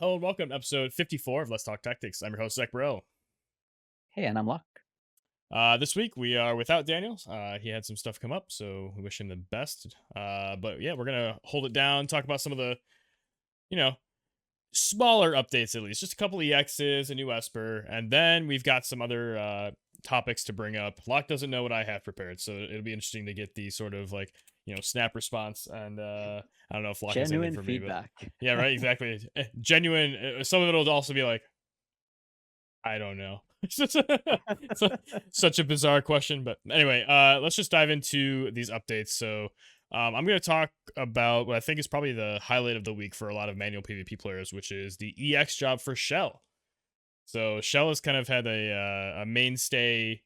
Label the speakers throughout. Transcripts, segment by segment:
Speaker 1: Hello and welcome to episode 54 of Let's Talk Tactics. I'm your host, Zach Burrell.
Speaker 2: Hey, and I'm Locke.
Speaker 1: This week we are without Daniel. He had some stuff come up, so we wish him the best. But yeah, we're going to hold it down, talk about some of the, you know, smaller updates at least. Just a couple EXs, a new Esper, and then we've got some other topics to bring up. Locke doesn't know what I have prepared, so it'll be interesting to get the sort of like, snap response. And I don't know if Locke has anything
Speaker 2: Genuine
Speaker 1: for me, but
Speaker 2: feedback.
Speaker 1: yeah, right, exactly. Genuine. Some of it will also be like, I don't know. Such a bizarre question, but anyway, let's just dive into these updates. So, I'm going to talk about what I think is probably the highlight of the week for a lot of manual PvP players, which is the EX job for Chel. So, Chel has kind of had a mainstay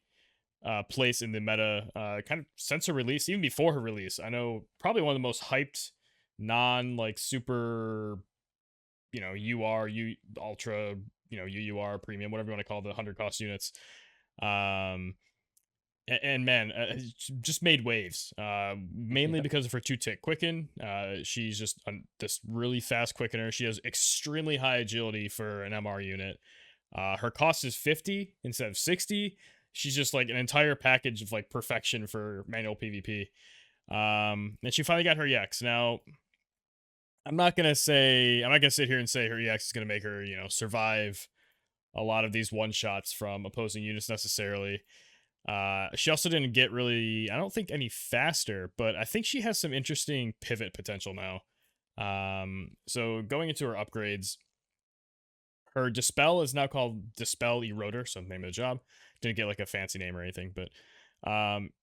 Speaker 1: place in the meta, kind of since her release, even before her release. I know probably one of the most hyped, non like super U ultra, UUR premium, whatever you want to call the 100 cost units. Um, and man, just made waves. Mainly
Speaker 2: Yep.
Speaker 1: because of her two tick quicken. She's just this really fast quickener. She has extremely high agility for an MR unit. Her cost is 50 instead of 60. She's just like an entire package of like perfection for manual PvP. And she finally got her EX. Now, I'm not gonna sit here and say her EX is gonna make her, survive a lot of these one shots from opposing units necessarily. She also didn't get really, I don't think, any faster, but I think she has some interesting pivot potential now. So going into her upgrades, her Dispel is now called Dispel Eroder, so the name of the job. Didn't get like a fancy name or anything, but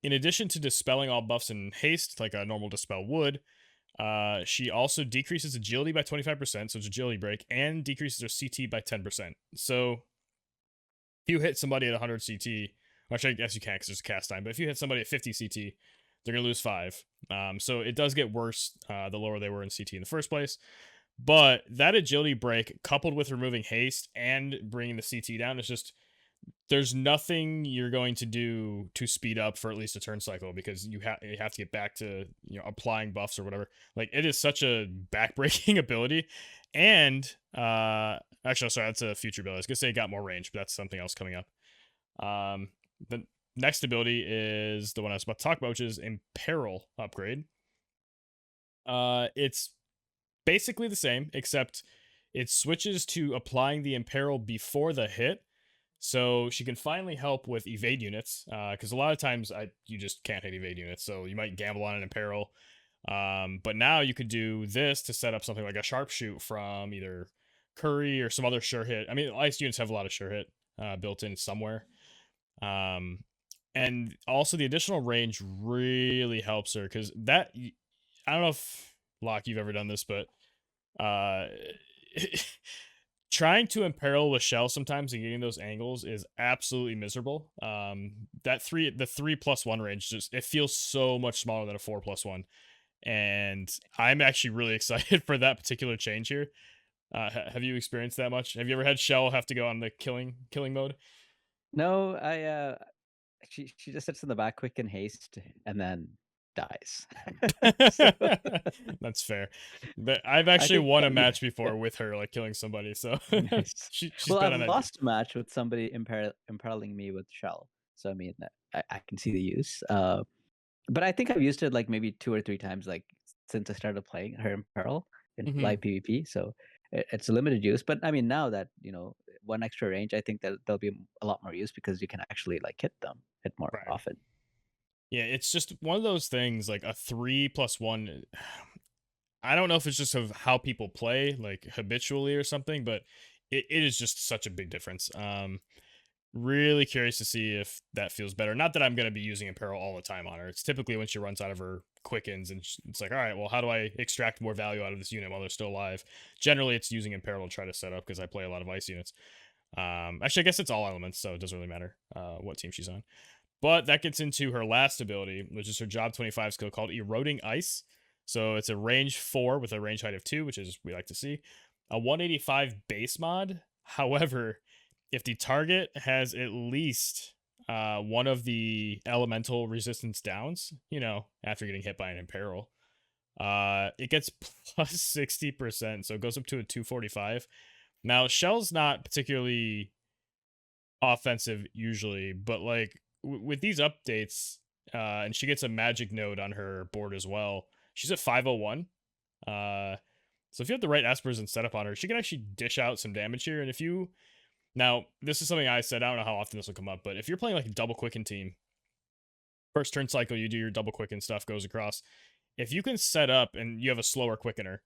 Speaker 1: in addition to dispelling all buffs and haste like a normal Dispel would, she also decreases agility by 25%, so it's agility break, and decreases her CT by 10%. So if you hit somebody at 100 CT, which I guess you can't because there's a cast time, but if you hit somebody at 50 CT, they're going to lose 5. So it does get worse the lower they were in CT in the first place. But that agility break, coupled with removing haste and bringing the CT down, is just there's nothing you're going to do to speed up for at least a turn cycle because you have to get back to applying buffs or whatever. Like it is such a backbreaking ability, and actually, sorry, that's a future ability. I was gonna say it got more range, but that's something else coming up. The next ability is the one I was about to talk about, which is Imperil upgrade. It's basically the same, except it switches to applying the Imperil before the hit. So she can finally help with evade units, because a lot of times you just can't hit evade units, so you might gamble on an Imperil. But now you could do this to set up something like a sharpshoot from either Curry or some other sure hit. I mean, ice units have a lot of sure hit built in somewhere. And also the additional range really helps her because I don't know if Locke you've ever done this, but uh trying to imperil with Chel sometimes and getting those angles is absolutely miserable. The 3+1 range just it feels so much smaller than a 4+1, and I'm actually really excited for that particular change here. Have you experienced that much? Have you ever had Chel have to go on the killing mode?
Speaker 2: No, she just sits in the back quick and haste and then dies. So
Speaker 1: That's fair. But I've
Speaker 2: I
Speaker 1: actually
Speaker 2: think
Speaker 1: won a
Speaker 2: yeah,
Speaker 1: match before with her like killing somebody, so
Speaker 2: nice.
Speaker 1: she's
Speaker 2: Well,
Speaker 1: been
Speaker 2: I've
Speaker 1: on that.
Speaker 2: lost a match with somebody imperiling me with Shell. So I mean, I can see the use. But I think I've used it like maybe 2 or 3 times, like since I started playing her Imperil in
Speaker 1: Mhm.
Speaker 2: live PvP. So it's a limited use. But I mean, now that one extra range, I think that there'll be a lot more use because you can actually like hit more
Speaker 1: Right.
Speaker 2: often.
Speaker 1: Yeah, it's just one of those things like a 3+1. I don't know if it's just of how people play, like habitually or something, but it is just such a big difference. Really curious to see if that feels better. Not that I'm going to be using Imperil all the time on her. It's typically when she runs out of her quickens and it's like, all right, well, how do I extract more value out of this unit while they're still alive? Generally, it's using Imperil to try to set up because I play a lot of ice units. Actually, I guess it's all elements, so it doesn't really matter what team she's on. But that gets into her last ability, which is her Job 25 skill called Eroding Ice. So it's a range 4 with a range height of 2, which is we like to see. A 185 base mod. However, if the target has at least one of the elemental resistance downs, after getting hit by an Imperil, it gets plus 60%. So it goes up to a 245. Now, Shell's not particularly offensive usually, but like with these updates, and she gets a magic node on her board as well. She's at 501. Uh, so if you have the right espers and setup on her, she can actually dish out some damage here. And if you now, this is something I said. I don't know how often this will come up, but if you're playing like a double quicken team, first turn cycle, you do your double quicken stuff, goes across. If you can set up and you have a slower quickener,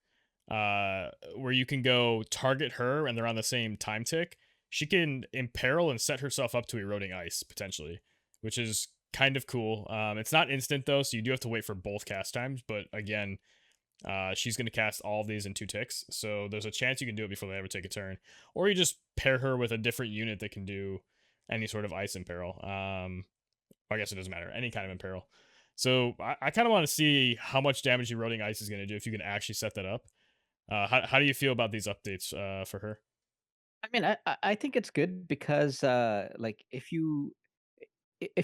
Speaker 1: where you can go target her and they're on the same time tick, she can imperil and set herself up to eroding ice potentially, which is kind of cool. It's not instant though, so you do have to wait for both cast times. But again, she's going to cast all of these in 2 ticks, so there's a chance you can do it before they ever take a turn, or you just pair her with a different unit that can do any sort of ice imperil. I guess it doesn't matter, any kind of imperil. So I kind of want to see how much damage eroding ice is going to do if you can actually set that up. How do you feel about these updates for her?
Speaker 2: I mean, I think it's good because like if you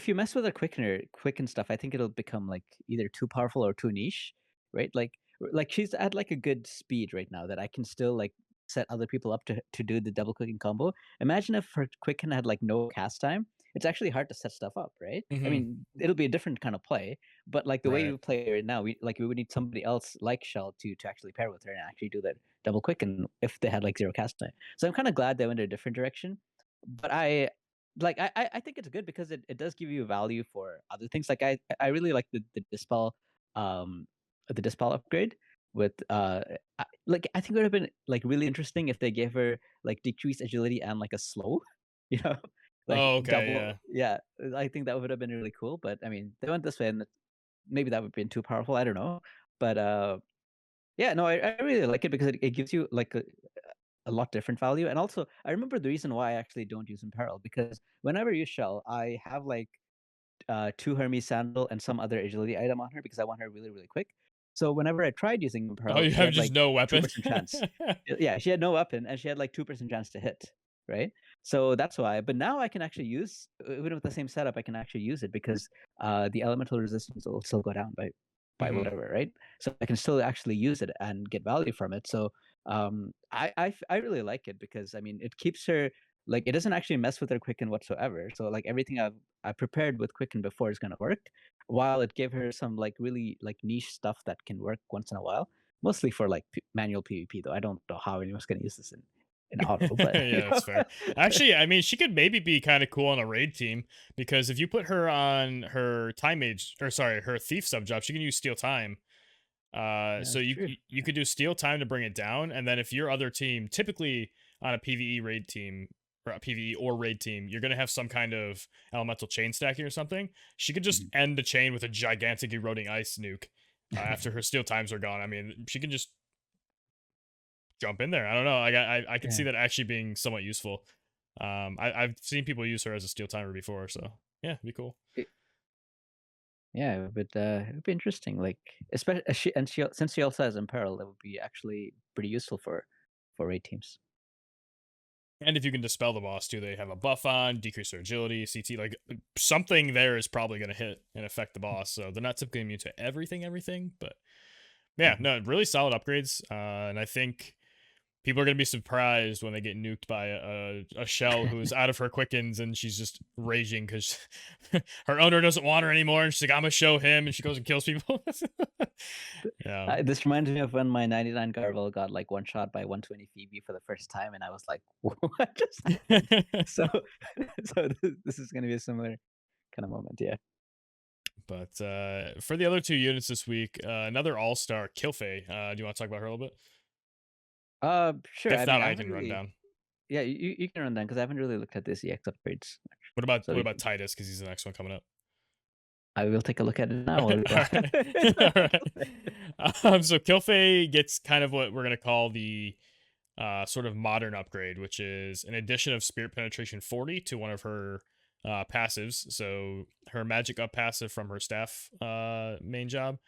Speaker 2: mess with a quicken stuff, I think it'll become like either too powerful or too niche, right? Like she's at like a good speed right now that I can still like set other people up to do the double clicking combo. Imagine if her quicken had like no cast time. It's actually hard to set stuff up, right? I
Speaker 1: Hmm.
Speaker 2: mean, it'll be a different kind of play, but like the way
Speaker 1: Right.
Speaker 2: you play right now, we would need somebody else like Shell to actually pair with her and actually do that double quicken if they had like zero cast time. So I'm kind of glad they went a different direction. But I think it's good because it does give you value for other things. Like I really like um the dispel upgrade with I think it would have been like really interesting if they gave her like decreased agility and like a slow, you know, like
Speaker 1: Oh, okay,
Speaker 2: double.
Speaker 1: yeah.
Speaker 2: Yeah, I think that would have been really cool. But I mean, they went this way, and maybe that would have been too powerful. I don't know, but yeah, no, I really like it because it gives you like a lot different value. And also, I remember the reason why I actually don't use Imperil because whenever you shell, I have like 2 Hermes Sandal and some other agility item on her because I want her really, really quick. So whenever I tried using
Speaker 1: Oh,
Speaker 2: Imperil,
Speaker 1: you
Speaker 2: she
Speaker 1: have
Speaker 2: had
Speaker 1: just
Speaker 2: like
Speaker 1: no weapon.
Speaker 2: 2% chance. Yeah, she had no weapon and she had like 2% chance to hit, right? So that's why. But now I can actually use, even with the same setup, I can actually use it because the elemental resistance will still go down by
Speaker 1: Hmm.
Speaker 2: whatever, right? So I can still actually use it and get value from it. So I really like it because I mean it keeps her like it doesn't actually mess with her quicken whatsoever. So like everything I prepared with quicken before is gonna work, while it gave her some like really like niche stuff that can work once in a while. Mostly for like manual PvP though. I don't know how anyone's gonna use this in auto, but you
Speaker 1: Yeah,
Speaker 2: know.
Speaker 1: that's fair. Actually, I mean, she could maybe be kind of cool on a raid team because if you put her on her time mage, or sorry, her thief sub job, she can use steal time.
Speaker 2: Yeah,
Speaker 1: So
Speaker 2: that's true.
Speaker 1: you could do steal time to bring it down, and then if your other team, typically on a PVE raid team or a PVE or raid team, you're gonna have some kind of elemental chain stacking or something. She could just
Speaker 2: Mhm.
Speaker 1: end the chain with a gigantic eroding ice nuke after her steal times are gone. I mean, she can just jump in there. I don't know. I can see
Speaker 2: Yeah.
Speaker 1: that actually being somewhat useful. I've seen people use her as a steal timer before, so yeah, it'd be cool.
Speaker 2: Yeah, but it would be interesting. Like, especially since she also has Imperil, that would be actually pretty useful for raid teams.
Speaker 1: And if you can dispel the boss too, they have a buff on, decrease their agility, CT, like something there is probably going to hit and affect the boss. So they're not typically immune to everything, but yeah,
Speaker 2: Mhm.
Speaker 1: no, really solid upgrades. And I think people are going to be surprised when they get nuked by a shell who is out of her quickens and she's just raging because her owner doesn't want her anymore. And she's like, I'm going to show him. And she goes and kills people. Yeah.
Speaker 2: This reminds me of when my 99 Garvel got like one shot by 120 Phoebe for the first time, and I was like, "What just happened?" So, this is going to be a similar kind of moment. Yeah.
Speaker 1: But for the other 2 units this week, another all star, Kilfei. Do you want to talk about her a little bit?
Speaker 2: Sure. I
Speaker 1: If
Speaker 2: mean,
Speaker 1: not,
Speaker 2: I
Speaker 1: I
Speaker 2: haven't
Speaker 1: can run
Speaker 2: really.
Speaker 1: down.
Speaker 2: Yeah, you can run down because I haven't really looked at this EX upgrades. So
Speaker 1: What
Speaker 2: we
Speaker 1: about
Speaker 2: can.
Speaker 1: Titus? Because he's the next one coming up.
Speaker 2: I will take a look at it now.
Speaker 1: All right. All right. So Kilfei gets kind of what we're gonna call the sort of modern upgrade, which is an addition of Spirit Penetration 40 to one of her passives. So her magic up passive from her staff main job.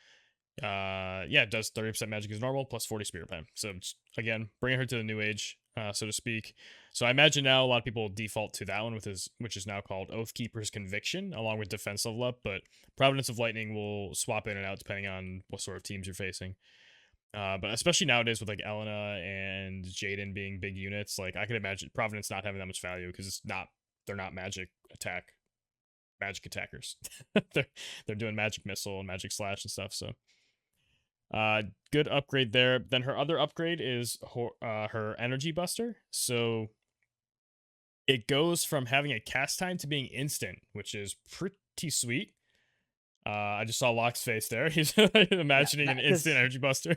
Speaker 1: Yeah, it does 30% magic as normal plus 40 spirit pen. So again, bringing her to the new age, so to speak. So I imagine now a lot of people default to that one with his, which is now called Oathkeeper's Conviction, along with defense level up. But Providence of Lightning will swap in and out depending on what sort of teams you're facing. But especially nowadays with like Elena and Jaden being big units, like I could imagine Providence not having that much value because they're not magic attackers. they're they're doing magic missile and magic slash and stuff. So good upgrade there. Then her other upgrade is her energy buster. So it goes from having a cast time to being instant, which is pretty sweet. I just saw Locke's face there. He's
Speaker 2: Yeah,
Speaker 1: imagining an instant
Speaker 2: because
Speaker 1: energy buster.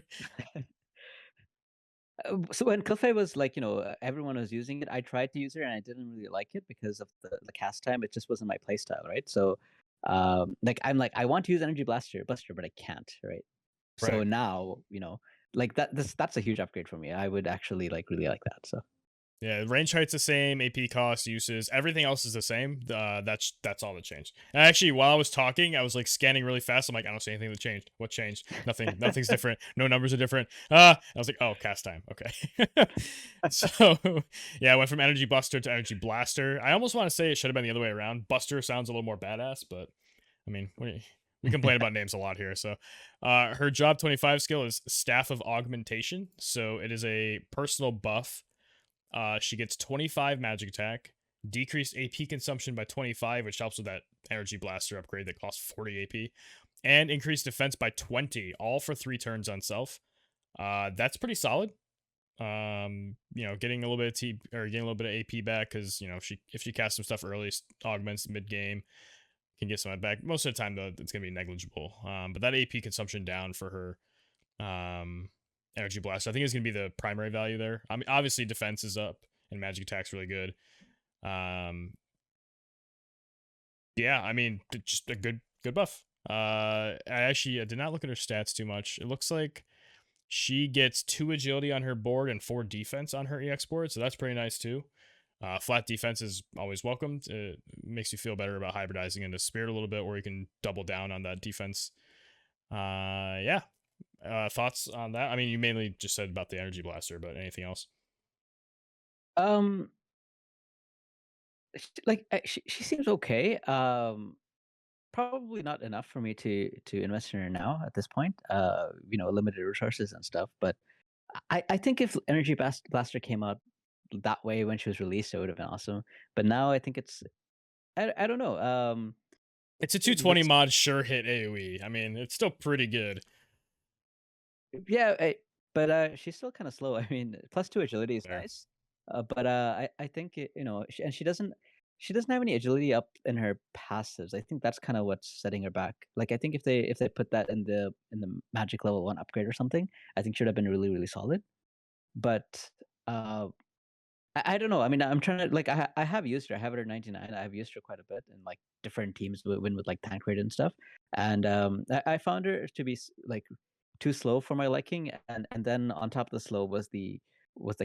Speaker 2: so when Cliffhanger was like, everyone was using it, I tried to use it and I didn't really like it because of the cast time. It just wasn't my playstyle, right? So, like I'm like I want to use Energy Buster, but I can't, right? So
Speaker 1: Right.
Speaker 2: now, like that's a huge upgrade for me. I would actually like really like that. So,
Speaker 1: Yeah, range height's the same, AP cost, uses, everything else is the same. That's all that changed. And actually, while I was talking, I was like scanning really fast. I'm like, I don't see anything that changed. What changed? Nothing. Nothing's different. No numbers are different. I was like, oh, cast time. Okay. So yeah, I went from Energy Buster to Energy Blaster. I almost want to say it should have been the other way around. Buster sounds a little more badass, but I mean, we complain about names a lot here. So, her job 25 skill is Staff of Augmentation. So it is a personal buff. She gets 25 magic attack, decreased AP consumption by 25, which helps with that energy blaster upgrade that costs 40 AP, and increased defense by 20, all for 3 turns on self. That's pretty solid. Getting a little bit of getting a little bit of AP back because if she casts some stuff early, augments mid game, can get some of that back. Most of the time though, it's gonna be negligible. But that AP consumption down for her energy blast, I think is gonna be the primary value there. I mean, obviously defense is up and magic attack's really good. Um, yeah, I mean, just a good buff. I did not look at her stats too much. It looks like she gets 2 agility on her board and 4 defense on her EX board, so that's pretty nice too. Flat defense is always welcomed. It makes you feel better about hybridizing into Spirit a little bit, where you can double down on that defense. Yeah. Thoughts on that? I mean, you mainly just said about the energy blaster, but anything else?
Speaker 2: um, she seems okay. Probably not enough for me to invest in her now at this point. Limited resources and stuff. But I think if Blaster came out that way when she was released, it would have been awesome. But now I think I don't know.
Speaker 1: It's a 220
Speaker 2: What's
Speaker 1: mod sure hit AoE. I mean, it's still pretty good.
Speaker 2: Yeah, but she's still kind of slow. I mean, +2 agility is
Speaker 1: There.
Speaker 2: nice, but I think she doesn't have any agility up in her passives. I think that's kind of what's setting her back. Like I think if they put that in the magic level 1 upgrade or something, I think she would have been really really solid. But uh, I don't know. I mean, I'm trying to like I have used her. I have her at 99. I've used her quite a bit in like different teams with like tank raid and stuff. And I found her to be like too slow for my liking. And then on top of the slow was the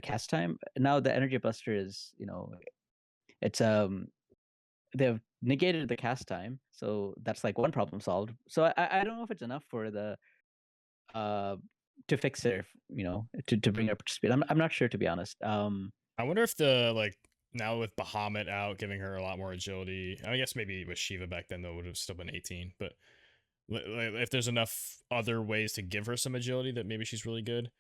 Speaker 2: cast time. Now the energy buster is it's they've negated the cast time, so that's like one problem solved. So I don't know if it's enough for the uh to fix it, to bring her up to speed. I'm not sure, to be honest.
Speaker 1: I wonder if the like now with Bahamut out, giving her a lot more agility. I guess maybe with Shiva back then though would have still been 18, but if there's enough other ways to give her some agility that maybe she's really good,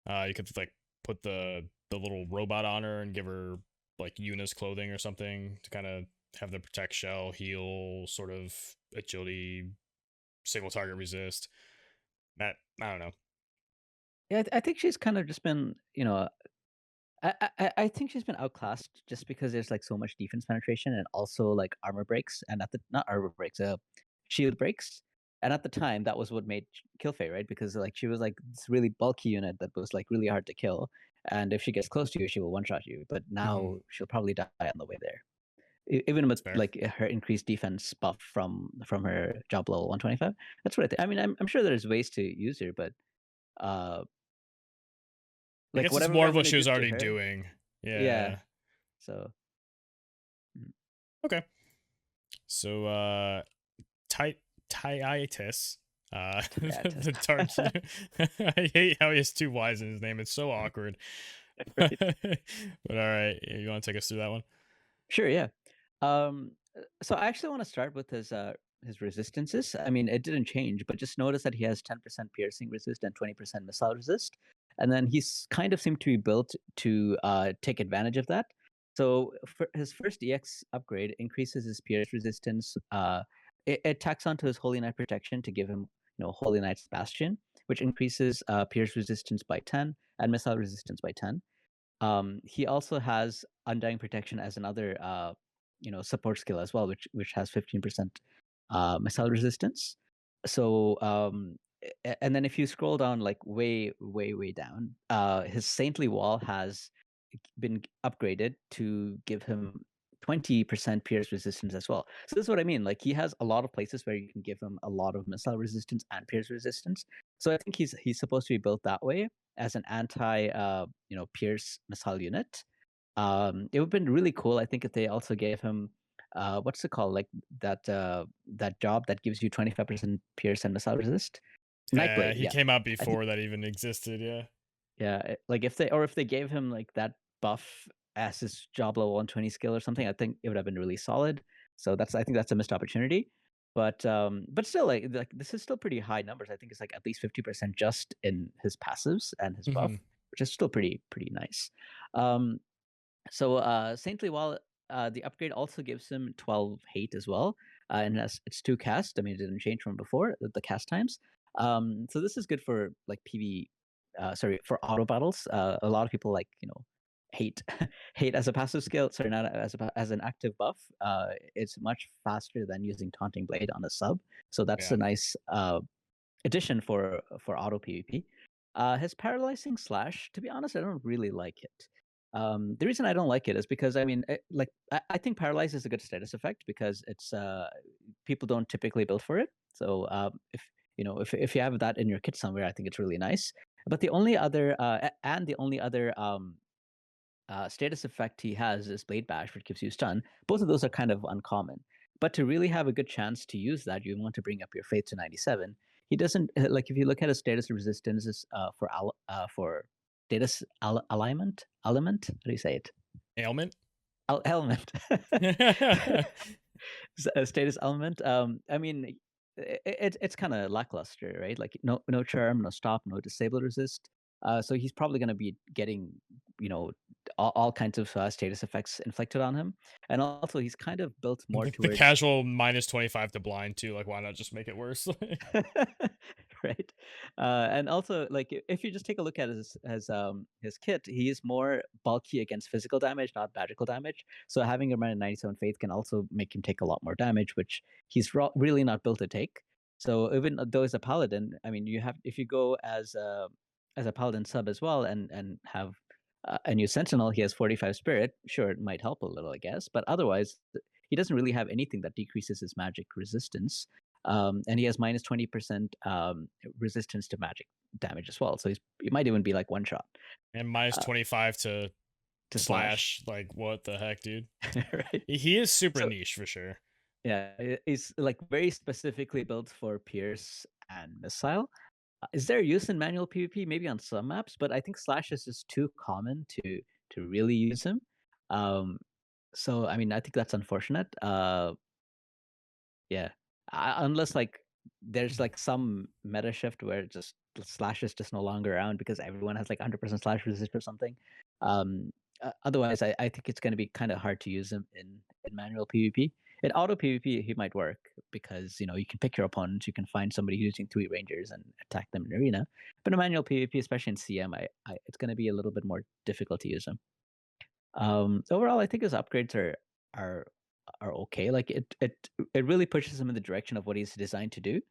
Speaker 1: you could like put the little robot on her and give her like Yuna's clothing or something to kind of have the protect shell, heal, sort of agility, single target resist. That I don't know.
Speaker 2: Yeah, I think she's kind of just been, I think she's been outclassed just because there's like so much defense penetration and also like armor breaks, and at the not armor breaks, shield breaks. And at the time, that was what made Killfay, right? Because like she was like this really bulky unit that was like really hard to kill, and if she gets close to you, she will one shot you. But
Speaker 1: Mm-hmm.
Speaker 2: now she'll probably die on the way there. Even with
Speaker 1: That's fair.
Speaker 2: like her increased defense buff from her job level 125. That's what I think. I mean, I'm sure there's ways to use her, but uh,
Speaker 1: I
Speaker 2: like
Speaker 1: guess it's
Speaker 2: whatever
Speaker 1: more
Speaker 2: I'm
Speaker 1: of what
Speaker 2: gonna
Speaker 1: she
Speaker 2: do
Speaker 1: was
Speaker 2: to
Speaker 1: already
Speaker 2: her,
Speaker 1: doing.
Speaker 2: yeah.
Speaker 1: Yeah.
Speaker 2: So. mm,
Speaker 1: Okay. So Ti Tiitis.
Speaker 2: Yeah, test.
Speaker 1: The dark. I hate how he has 2 Y's in his name. It's so awkward.
Speaker 2: Right.
Speaker 1: But all right, you want to take us through that one?
Speaker 2: Sure, yeah. So I actually want to start with his resistances. I mean, it didn't change, but just notice that he has 10% piercing resist and 20% missile resist. And then he's kind of seemed to be built to take advantage of that. So for his first EX upgrade increases his pierce resistance. It tacks onto his Holy Knight protection to give him, Holy Knight's Bastion, which increases pierce resistance by 10 and missile resistance by 10. He also has Undying Protection as another support skill as well, which has 15% missile resistance. So and then if you scroll down like way way down, his Saintly Wall has been upgraded to give him 20% pierce resistance as well. So this is what I mean. Like he has a lot of places where you can give him a lot of missile resistance and pierce resistance. So I think he's supposed to be built that way as an anti pierce missile unit. It would have been really cool, I think, if they also gave him what's it called? Like that job that gives you 25% pierce and missile resist.
Speaker 1: Yeah,
Speaker 2: Nightblade,
Speaker 1: he
Speaker 2: yeah.
Speaker 1: came out
Speaker 2: I think
Speaker 1: before that even existed. Yeah.
Speaker 2: yeah, like if they gave him like that buff as his job level 120 skill or something, I think it would have been really solid. So I think that's a missed opportunity. But still like this is still pretty high numbers. I think it's like at least 50% just in his passives and his buff,
Speaker 1: Hmm.
Speaker 2: which is still pretty nice. Um so Saintly Wall, the upgrade also gives him 12 hate as well, and it's 2 cast. I mean, it didn't change from before the cast times. So this is good for like PV, sorry, for auto battles. A lot of people like hate hate as a passive skill. Sorry, not as an active buff. It's much faster than using Taunting Blade on a sub. So that's
Speaker 1: Yeah.
Speaker 2: a nice addition for auto PvP. His paralyzing slash, to be honest, I don't really like it. The reason I don't like it is because I mean, I think paralyze is a good status effect because it's people don't typically build for it. So if you have that in your kit somewhere, I think it's really nice. But the only other status effect he has is Blade Bash, which gives you stun. Both of those are kind of uncommon. But to really have a good chance to use that, you want to bring up your Faith to 97. He doesn't like if you look at his status resistance for status alignment element. How do you say it?
Speaker 1: Ailment.
Speaker 2: Element. Status element. I mean, it's kind of lackluster, right? Like no charm, no stop, no disable resist. So he's probably going to be getting all kinds of status effects inflicted on him, and also he's kind of built more
Speaker 1: The
Speaker 2: towards
Speaker 1: casual minus 25 to blind too. Like, why not just make it worse?
Speaker 2: right. And also, like, if you just take a look at his kit, he is more bulky against physical damage, not magical damage. So having a minus 97 faith can also make him take a lot more damage, which he's really not built to take. So even though he's a paladin, I mean, if you go as a paladin sub as well, and have a new sentinel, he has 45 spirit. Sure, it might help a little, I guess, but otherwise, he doesn't really have anything that decreases his magic resistance. And he has minus 20% resistance to magic damage as well. So he might even be like one shot
Speaker 1: And minus
Speaker 2: uh,
Speaker 1: 25 to
Speaker 2: to slash.
Speaker 1: slash. Like, what the heck, dude?
Speaker 2: Right.
Speaker 1: He is super
Speaker 2: So
Speaker 1: niche for sure.
Speaker 2: yeah, he's like very specifically built for Pierce and Missile. Is there use in manual PvP? Maybe on some maps, but I think slash is just too common to really use him. Um, so I mean, I think that's unfortunate. Yeah. Unless like there's like some meta shift where just slash is just no longer around because everyone has like 100% slash resist or something. Otherwise, I think it's going to be kind of hard to use him in manual PvP. In auto PvP, he might work because you can pick your opponents, you can find somebody using 3 rangers and attack them in arena. But in manual PvP, especially in CM, it's going to be a little bit more difficult to use him. So overall, I think his upgrades are are okay. Like it really pushes him in the direction of what he's designed to do.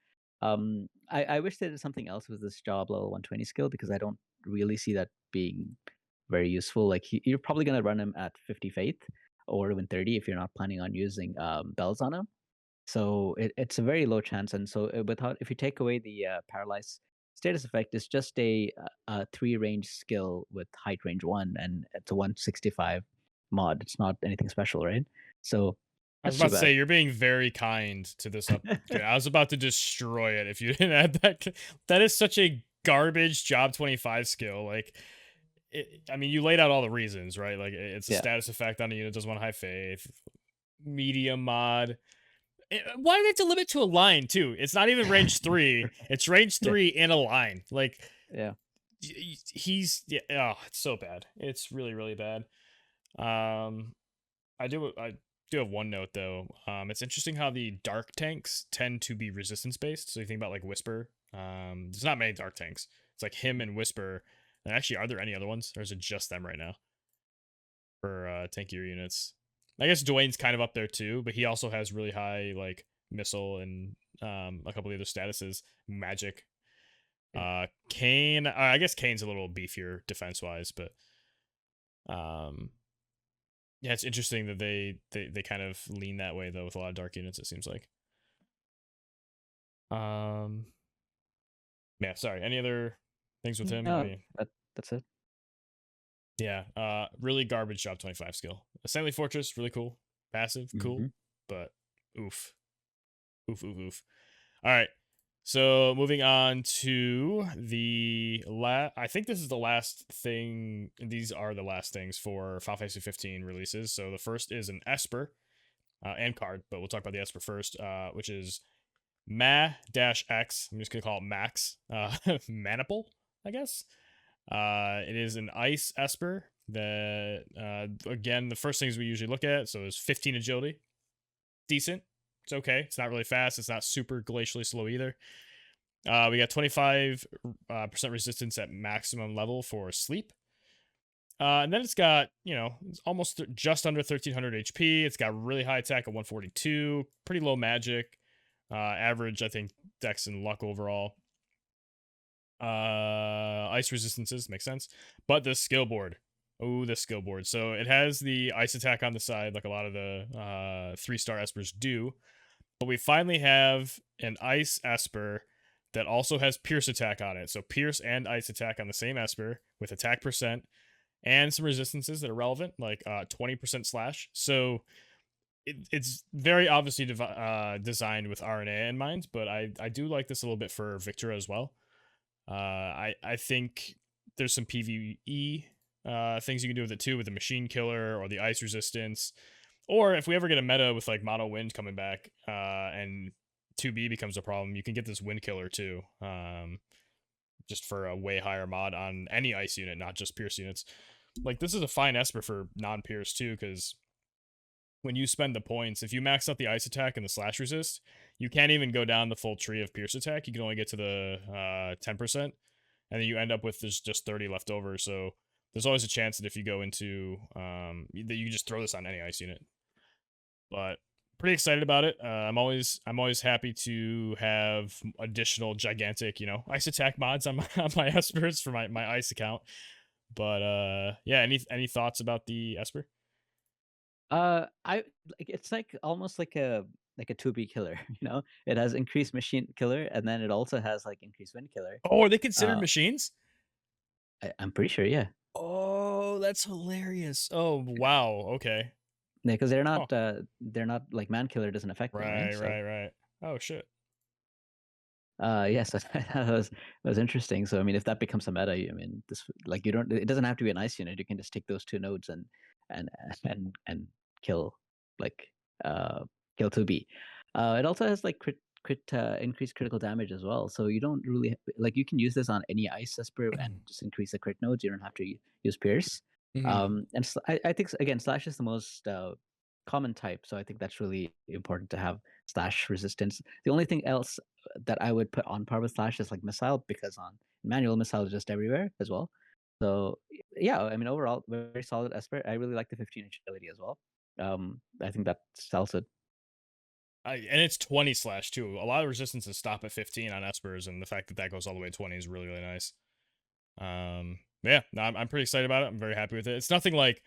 Speaker 2: I wish they did something else with this job level 120 skill because I don't really see that being very useful. Like you're probably gonna run him at 50 faith or even 30 if you're not planning on using bells on him. So it's a very low chance. And so without if you take away the paralyze status effect, it's just a 3 range skill with height range 1, and it's a 165 mod. It's not anything special, right? So
Speaker 1: I was
Speaker 2: that's
Speaker 1: about
Speaker 2: too
Speaker 1: to say
Speaker 2: bad.
Speaker 1: you're being very kind to this upgrade. I was about to destroy it if you didn't add that. That is such a garbage job 25 skill. Like, I mean, you laid out all the reasons, right? Like, it's a
Speaker 2: Yeah.
Speaker 1: status effect on a unit doesn't want high faith, medium mod. Why do they have to limit to a line too? It's not even range 3. It's range
Speaker 2: Yeah,
Speaker 1: 3 in a line. Like
Speaker 2: yeah.
Speaker 1: he's yeah, oh, it's so bad. It's really really bad. Um I do have one note though. It's interesting how the dark tanks tend to be resistance based. So you think about like Whisper. There's not many dark tanks. It's like him and Whisper. And actually, are there any other ones? Or is it just them right now for tankier units? I guess Dwayne's kind of up there too, but he also has really high like missile and a couple of other statuses. Magic. Kane. I guess Kane's a little beefier defense wise, but um, yeah, it's interesting that they kind of lean that way though with a lot of dark units. It seems like. Um, yeah. Sorry. Any other things with him? I
Speaker 2: No,
Speaker 1: mean,
Speaker 2: that's it.
Speaker 1: yeah. Really garbage job 25 skill. Assembly Fortress, really cool. Passive, cool,
Speaker 2: Hmm.
Speaker 1: but oof, oof, oof, oof. All right. So moving on to the I think this is the last thing. These are the last things for Final Fantasy 15 releases. So the first is an Esper and card, but we'll talk about the Esper first, which is Ma-X. I'm just gonna call it Max. Maniple, I guess. It is an ice Esper that again the first things we usually look at. So it's 15 agility, decent. It's okay. It's not really fast. It's not super glacially slow either. We got 25% resistance at maximum level for sleep. And then it's got, it's almost just under 1300 HP. It's got really high attack at 142, pretty low magic, average, I think, dex and luck overall. Ice resistances, makes sense. But the skill board. Oh, the skill board. So it has the ice attack on the side, like a lot of the 3-star Espers do. But we finally have an ice Esper that also has pierce attack on it. So pierce and ice attack on the same Esper with attack percent and some resistances that are relevant, like 20% slash. So it's very obviously designed with RNA in mind, but I do like this a little bit for Victor as well. I think there's some PvE things you can do with it too, with the machine killer or the ice resistance. Or if we ever get a meta with like mono wind coming back and 2B becomes a problem, you can get this wind killer too. Just for a way higher mod on any ice unit, not just pierce units. Like this is a fine Esper for non-pierce too, because when you spend the points, if you max out the ice attack and the slash resist, you can't even go down the full tree of pierce attack. You can only get to the 10%, and then you end up with just 30 left over. So there's always a chance that if you go into that you just throw this on any ice unit. But pretty excited about it. I'm always happy to have additional gigantic, ice attack mods on my on my Espers for my ice account. But yeah, any thoughts about the Esper?
Speaker 2: I like it's like almost like a 2B killer, you know? It has increased machine killer, and then it also has like increased wind killer.
Speaker 1: Oh, are they considered
Speaker 2: Uh,
Speaker 1: machines?
Speaker 2: I'm pretty sure, yeah.
Speaker 1: Oh, that's hilarious. Oh, wow. Okay.
Speaker 2: Yeah, because
Speaker 1: Oh,
Speaker 2: they're not like man killer doesn't affect them, right?
Speaker 1: right,
Speaker 2: So
Speaker 1: right, right. Oh shit.
Speaker 2: yes, that was interesting. So I mean, if that becomes a meta, I mean, this like you don't it doesn't have to be an ice unit. You can just take those two nodes and and kill like uh kill 2B. It also has like increased critical damage as well. So you don't really like you can use this on any ice esper and just increase the crit nodes. You don't have to use pierce.
Speaker 1: Mhm.
Speaker 2: And I think again slash is the most common type, so I think that's really important to have slash resistance. The only thing else that I would put on par with Slash is like Missile because on manual Missile is just everywhere as well. So yeah, I mean overall very solid Esper. I really like the 15-inch ability as well. I think that sells it.
Speaker 1: And it's 20 slash too. A lot of resistances stop at 15 on Espers, and the fact that that goes all the way to 20 is really, really nice. Yeah, no, I'm pretty excited about it. I'm very happy with it. It's nothing like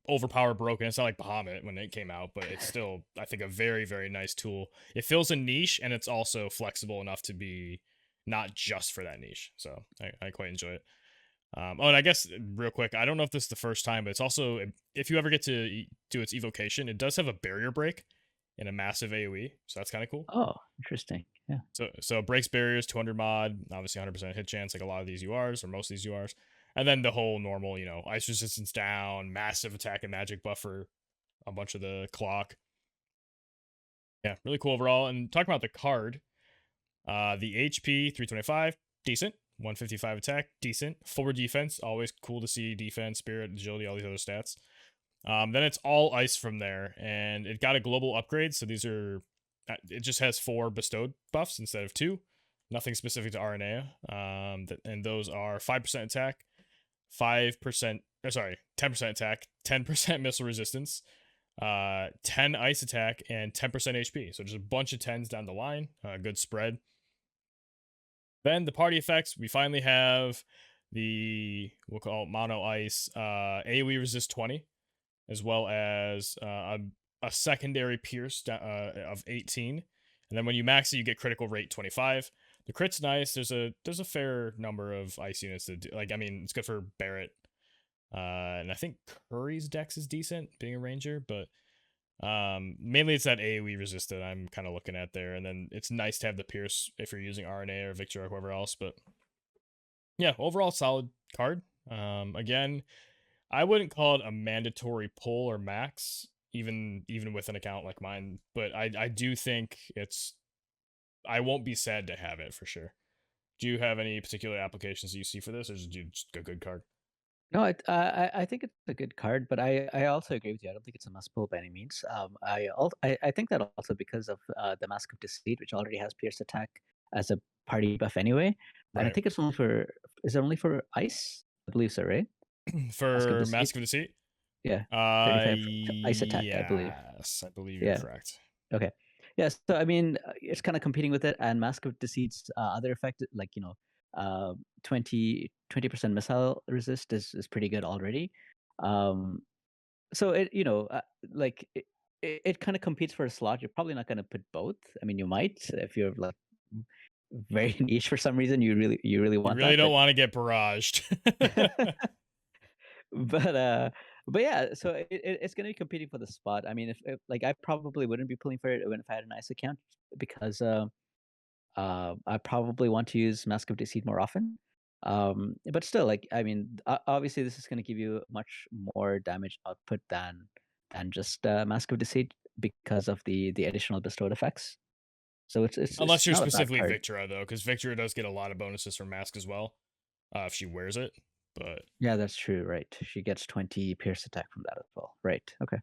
Speaker 1: overpowered broken. It's not like Bahamut when it came out, but it's still, I think, a very, very nice tool. It fills a niche, and it's also flexible enough to be not just for that niche. So I quite enjoy it. Oh, and I guess real quick, I don't know if this is the first time, but it's also if you ever get to do its evocation, it does have a barrier break in a massive AOE, so that's kind of cool.
Speaker 2: Oh, interesting. Yeah.
Speaker 1: So it breaks barriers, 200 mod, obviously 100% hit chance, like a lot of these URs or most of these URs, and then the whole normal, ice resistance down, massive attack and magic buffer, a bunch of the clock. Yeah, really cool overall. And talking about the card, the HP 325, decent. 155 attack, decent. Forward defense, always cool to see defense, spirit, agility, all these other stats. Then it's all ice from there, and it got a global upgrade. So these are, it just has 4 bestowed buffs instead of 2. Nothing specific to RNA. And those are 5% attack, 5%, sorry, 10% attack, 10% missile resistance, 10 ice attack, and 10% HP. So just a bunch of 10s down the line. Good spread. Then the party effects, we finally have we'll call it mono ice, AoE resist 20, as well as a secondary pierce of 18. And then when you max it, you get critical rate 25. The crit's nice. There's a fair number of ice units that do, like, I mean, it's good for Barrett. And I think Curry's dex is decent, being a ranger, but mainly it's that AoE resist that I'm kind of looking at there. And then it's nice to have the pierce if you're using RNA or Victor or whoever else. But yeah, overall solid card. Again, I wouldn't call it a mandatory pull or max, even with an account like mine. But I do think I won't be sad to have it for sure. Do you have any particular applications that you see for this, or is it just a good card?
Speaker 2: No, I think it's a good card, but I also agree with you. I don't think it's a must pull by any means. I think that also because of the Mask of Deceit, which already has Pierce attack as a party buff anyway, and I
Speaker 1: Right.
Speaker 2: think it's only for is it only for ice? I believe so, right? Mask of
Speaker 1: For
Speaker 2: Deceit,
Speaker 1: Mask of Deceit?
Speaker 2: yeah, 35 ice attack, I believe.
Speaker 1: Yes, I believe you're
Speaker 2: Yeah.
Speaker 1: correct.
Speaker 2: Okay. Yes. So I mean, it's kind of competing with it, and Mask of Deceit's other effect, like 20% missile resist is pretty good already. Um, so like it kind of competes for a slot. You're probably not going to put both. I mean, you might if you're like very niche for some reason. You really
Speaker 1: You
Speaker 2: want
Speaker 1: really
Speaker 2: that,
Speaker 1: don't want to get barraged.
Speaker 2: but but uh but yeah, so it's going to be competing for the spot. I mean, if like I probably wouldn't be pulling for it even if I had a nice account because I probably want to use Mask of Deceit more often. But still, like I mean, obviously this is going to give you much more damage output than just Mask of Deceit because of the additional bestowed effects. So it's
Speaker 1: Unless you're
Speaker 2: not a bad
Speaker 1: specifically
Speaker 2: card.
Speaker 1: Victora, though, because Victora does get a lot of bonuses from Mask as well, if she wears it. But
Speaker 2: Yeah, that's true. Right, she gets 20 pierce attack from that as well. Right. Okay.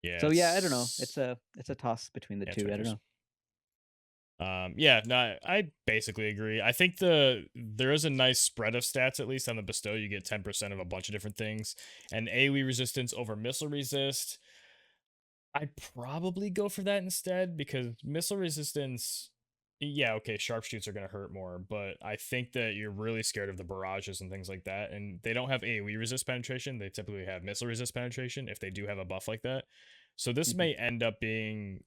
Speaker 1: yeah,
Speaker 2: So yeah, I don't know. It's a toss between the
Speaker 1: yeah,
Speaker 2: two. I don't
Speaker 1: 20
Speaker 2: know.
Speaker 1: Yeah, no, I basically agree. I think there is a nice spread of stats, at least on the bestow. You get 10% of a bunch of different things, and AoE resistance over missile resist. I'd probably go for that instead because missile resistance. Yeah, okay, sharpshoots are gonna hurt more, but I think that you're really scared of the barrages and things like that, and they don't have AoE resist penetration. They typically have missile resist penetration if they do have a buff like that. So this
Speaker 2: Mhm.
Speaker 1: may end up being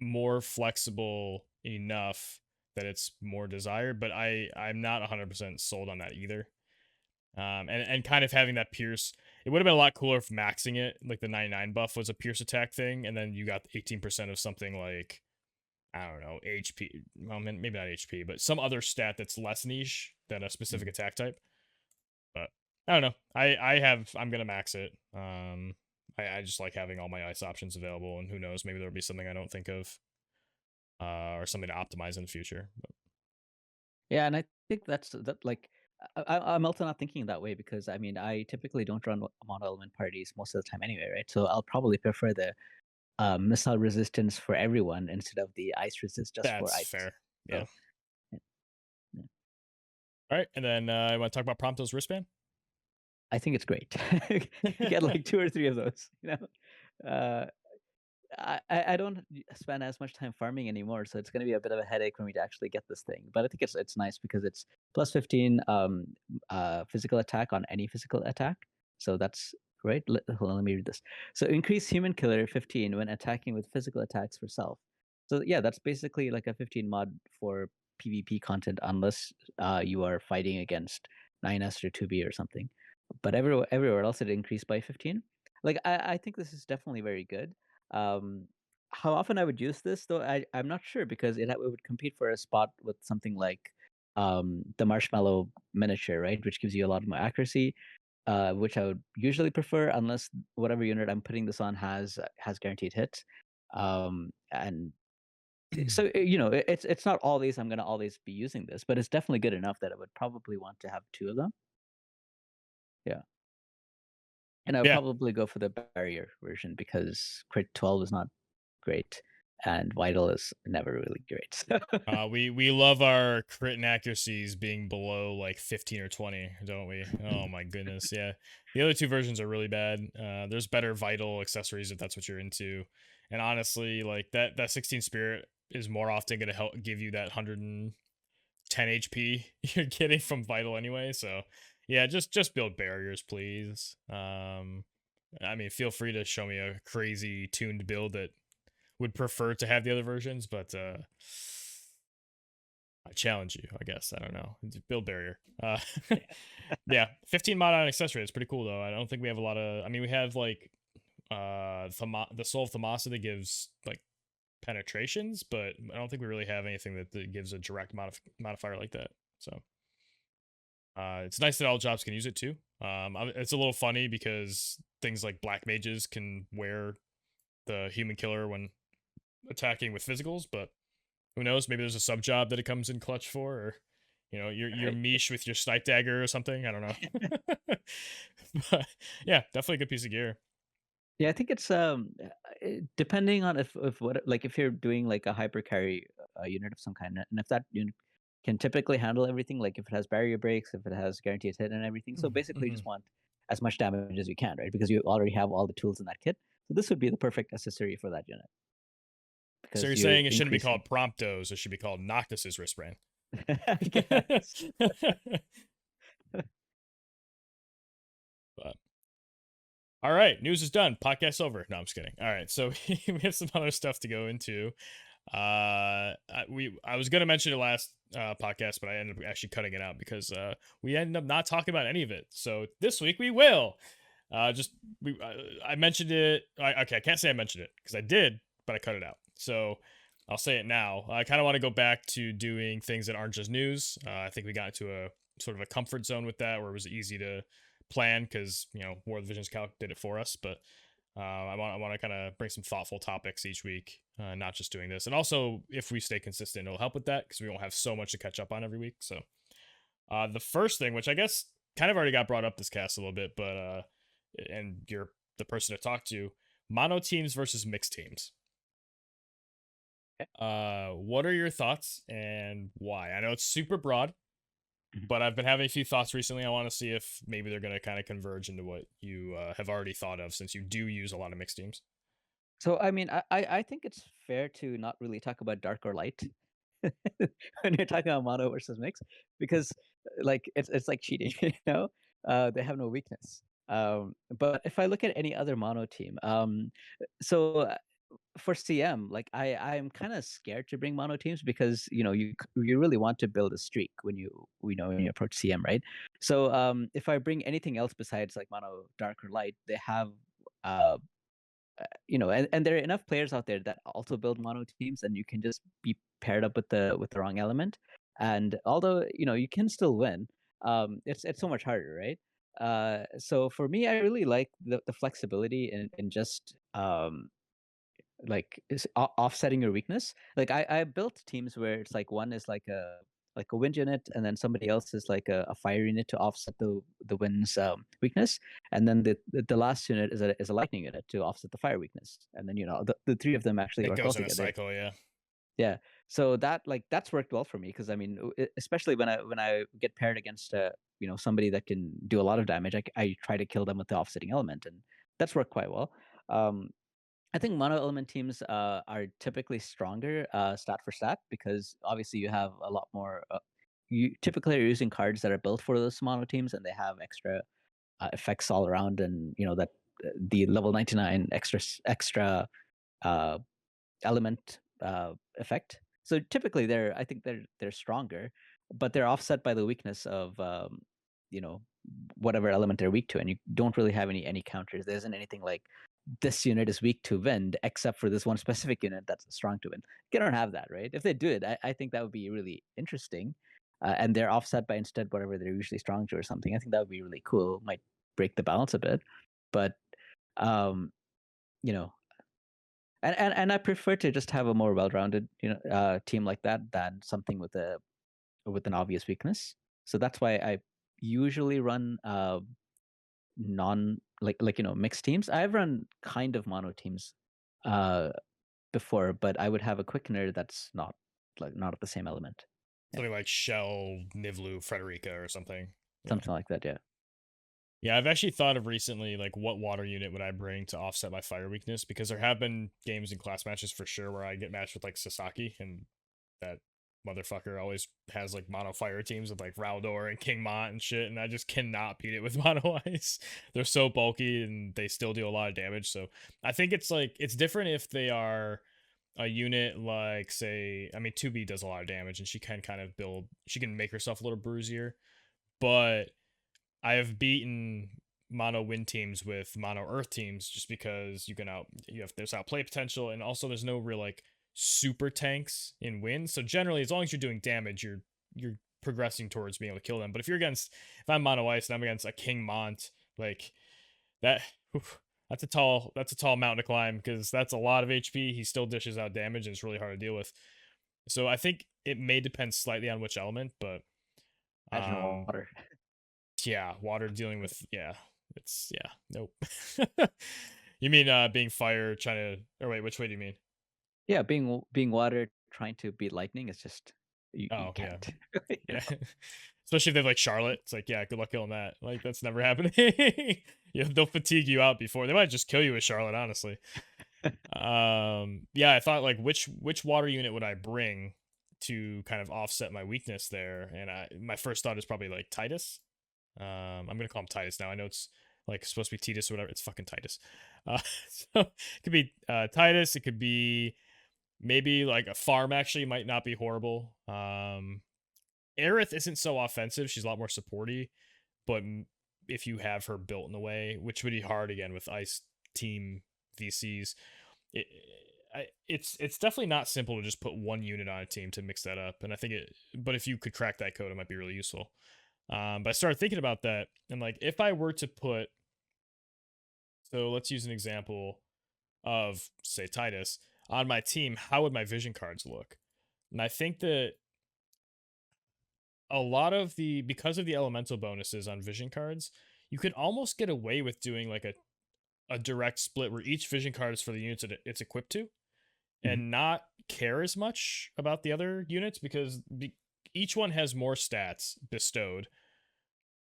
Speaker 1: more flexible enough that it's more desired, but I'm not 100% sold on that either. And kind of having that pierce, it would have been a lot cooler if maxing it, like the 99 buff was a pierce attack thing, and then you got 18% of something like, I don't know, HP. Well, maybe not HP, but some other stat that's less niche than a specific
Speaker 2: Mhm.
Speaker 1: attack type. But I don't know. I'm gonna max it. I just like having all my ice options available, and who knows, maybe there'll be something I don't think of, or something to optimize in the future. But
Speaker 2: Yeah, and I think that's that. Like, I'm also not thinking that way because I mean, I typically don't run mono element parties most of the time anyway, right? So I'll probably prefer the missile resistance for everyone instead of the ice resist just for
Speaker 1: that's
Speaker 2: ice.
Speaker 1: fair. Yeah.
Speaker 2: So yeah, yeah.
Speaker 1: All right, and then I want to talk about Prompto's wristband.
Speaker 2: I think it's great. Get like two or three of those. Uh, I don't spend as much time farming anymore, so it's going to be a bit of a headache for me to actually get this thing. But I think it's nice because it's plus 15 physical attack on any physical attack. So that's great. Hold on, let me read this. So increase human killer 15 when attacking with physical attacks for self. So yeah, that's basically like a 15 mod for PvP content, unless you are fighting against 9S or 2B or something. But everywhere else it increased by 15. Like I think this is definitely very good. um, how often I would use this though, I'm not sure because it would compete for a spot with something like the marshmallow miniature, right, which gives you a lot more accuracy, which I would usually prefer unless whatever unit I'm putting this on has guaranteed hits. And so it's not always I'm gonna always be using this, but it's definitely good enough that I would probably want to have two of them. Yeah, and I would
Speaker 1: Yeah.
Speaker 2: probably go for the barrier version because crit 12 is not great, and vital is never really great. So
Speaker 1: We love our crit and accuracies being below like 15 or 20, don't we? Oh my goodness, yeah. The other two versions are really bad. There's better vital accessories if that's what you're into. And honestly, like that 16 spirit is more often going to help give you that 110 HP you're getting from vital anyway. So, yeah, just build barriers, please. I mean, feel free to show me a crazy tuned build that would prefer to have the other versions, but I challenge you, I guess. I don't know. Build barrier.
Speaker 2: yeah.
Speaker 1: Yeah, 15 mod on accessory. It's pretty cool though. I don't think we have a lot of. I mean, we have like the soul of Thamasa that gives like penetrations, but I don't think we really have anything that gives a direct modifier like that. So it's nice that all jobs can use it too. It's a little funny because things like black mages can wear the human killer when attacking with physicals, but who knows? Maybe there's a sub job that it comes in clutch for, or your
Speaker 2: Right.
Speaker 1: Mish with your snipe dagger or something. I don't know. But yeah, definitely a good piece of gear.
Speaker 2: Yeah, I think it's depending on if what like if you're doing like a hyper carry unit of some kind, and if that unit can typically handle everything, like if it has barrier breaks, if it has guaranteed hit and everything. So basically, you
Speaker 1: Mm-hmm.
Speaker 2: just want as much damage as you can, right? Because you already have all the tools in that kit. So this would be the perfect accessory for that unit
Speaker 1: So
Speaker 2: because
Speaker 1: you're
Speaker 2: you're
Speaker 1: saying it shouldn't be
Speaker 2: increasing.
Speaker 1: called Promptos; it should be called Noctis's wristband.
Speaker 2: I guess.
Speaker 1: But all right, news is done. Podcast's over. No, I'm just kidding. All right, so we have some other stuff to go into. I was gonna mention it last podcast, but I ended up actually cutting it out because we ended up not talking about any of it. So this week we will. Just we I mentioned it. Okay, I can't say I mentioned it because I did, but I cut it out. So I'll say it now. I kind of want to go back to doing things that aren't just news. I think we got into a sort of a comfort zone with that, where it was easy to plan because War of the Visions Calc did it for us. But I want to kind of bring some thoughtful topics each week, not just doing this. And also, if we stay consistent, it'll help with that because we won't have so much to catch up on every week. So the first thing, which I guess kind of already got brought up this cast a little bit, but and you're the person to talk to, mono teams versus mixed teams. What are your thoughts and why? I know it's super broad,
Speaker 2: Mhm.
Speaker 1: but I've been having a few thoughts recently. I want to see if maybe they're going to kind of converge into what you have already thought of, since you do use a lot of mixed teams.
Speaker 2: So I mean, I think it's fair to not really talk about dark or light when you're talking about mono versus mix because like it's like cheating, they have no weakness. But if I look at any other mono team, so for CM, like I'm kind of scared to bring mono teams because you really want to build a streak when you approach CM, right? So if I bring anything else besides like mono dark or light, they have uh and there are enough players out there that also build mono teams, and you can just be paired up with the wrong element. And although you can still win, it's so much harder, right? So for me, I really like the flexibility in just offsetting your weakness. Like I built teams where it's like one is like a wind unit, and then somebody else is like a fire unit to offset the wind's weakness, and then the last unit is a lightning unit to offset the fire weakness, and then the three of them actually
Speaker 1: It
Speaker 2: work well
Speaker 1: goes in a
Speaker 2: together.
Speaker 1: cycle, yeah.
Speaker 2: Yeah, so that's worked well for me because I mean, especially when I get paired against somebody that can do a lot of damage, I try to kill them with the offsetting element, and that's worked quite well. Um, I think mono element teams are typically stronger stat for stat because obviously you have a lot more. You typically are using cards that are built for those mono teams, and they have extra effects all around, and that the level 99 extra uh, element effect. So typically, I think they're stronger, but they're offset by the weakness of you know whatever element they're weak to, and you don't really have any counters. There isn't anything like this unit is weak to wind, except for this one specific unit that's strong to wind. You don't have that, right? If they do it, I think that would be really interesting. And they're offset by instead whatever they're usually strong to or something. I think that would be really cool. Might break the balance a bit, but um, you know, And I prefer to just have a more well-rounded, team like that than something with an obvious weakness. So that's why I usually run non like mixed teams. I've run kind of mono teams uh before, but I would have a quickener that's not of the same element. Yeah,
Speaker 1: Something like Chel, Nivlu, Frederica, or something. Yeah.
Speaker 2: something like that. Yeah.
Speaker 1: Yeah, I've actually thought of recently, like, what water unit would I bring to offset my fire weakness? Because there have been games and class matches for sure where I get matched with like Sasaki, and that motherfucker always has like mono fire teams with like Raldor and King Mont and shit, and I just cannot beat it with mono ice. They're so bulky and they still do a lot of damage. So I think it's like it's different if they are a unit like, say, I mean, 2B does a lot of damage and she can kind of build, she can make herself a little bruisier, but I have beaten mono wind teams with mono earth teams just because you have there's outplay potential, and also there's no real like super tanks in wind. So generally, as long as you're doing damage, you're progressing towards being able to kill them. But if I'm mono ice and I'm against a King Mont, like that, oof, that's a tall mountain to climb because that's a lot of HP. He still dishes out damage and it's really hard to deal with. So I think it may depend slightly on which element, but
Speaker 2: Imagine
Speaker 1: um
Speaker 2: water.
Speaker 1: yeah, water dealing with, yeah, it's, yeah, nope. You mean being fire trying to, or wait, which way do you mean?
Speaker 2: Yeah, being water trying to beat lightning is just you
Speaker 1: Oh yeah,
Speaker 2: can't.
Speaker 1: yeah. Especially if they have like Charlotte, it's like, yeah, good luck killing that. Like that's never happening. Yeah, they'll fatigue you out before they might just kill you with Charlotte, honestly. Yeah, I thought like which water unit would I bring to kind of offset my weakness there, and my first thought is probably like Titus. I'm gonna call him Titus now. I know it's like supposed to be Titus or whatever. It's fucking Titus. So it could be Titus. It could be maybe like a farm. Actually, might not be horrible. Aerith isn't so offensive. She's a lot more supporty. But if you have her built in the way, which would be hard again with Ice Team VCs, it, it's definitely not simple to just put one unit on a team to mix that up. And I think but if you could crack that code, it might be really useful. But I started thinking about that, and like if I were to put, so let's use an example of say Titus on my team, how would my vision cards look? And I think that a lot of because of the elemental bonuses on vision cards, you could almost get away with doing like a direct split where each vision card is for the units that it's equipped to,
Speaker 2: Mhm.
Speaker 1: and not care as much about the other units because each one has more stats bestowed.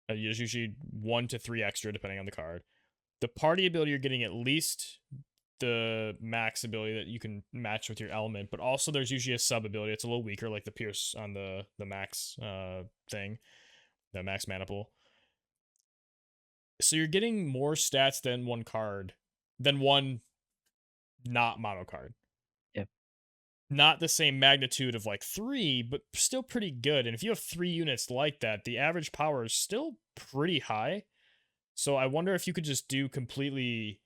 Speaker 1: There's usually 1 to 3 extra depending on the card. The party ability, you're getting at least the max ability that you can match with your element, but also there's usually a sub ability. It's a little weaker, like the Pierce on the max thing, the max mana pool. So you're getting more stats than one card, than one not mono card.
Speaker 2: Yeah.
Speaker 1: Not the same magnitude of like 3, but still pretty good. And if you have 3 units like that, the average power is still pretty high. So I wonder if you could just do completely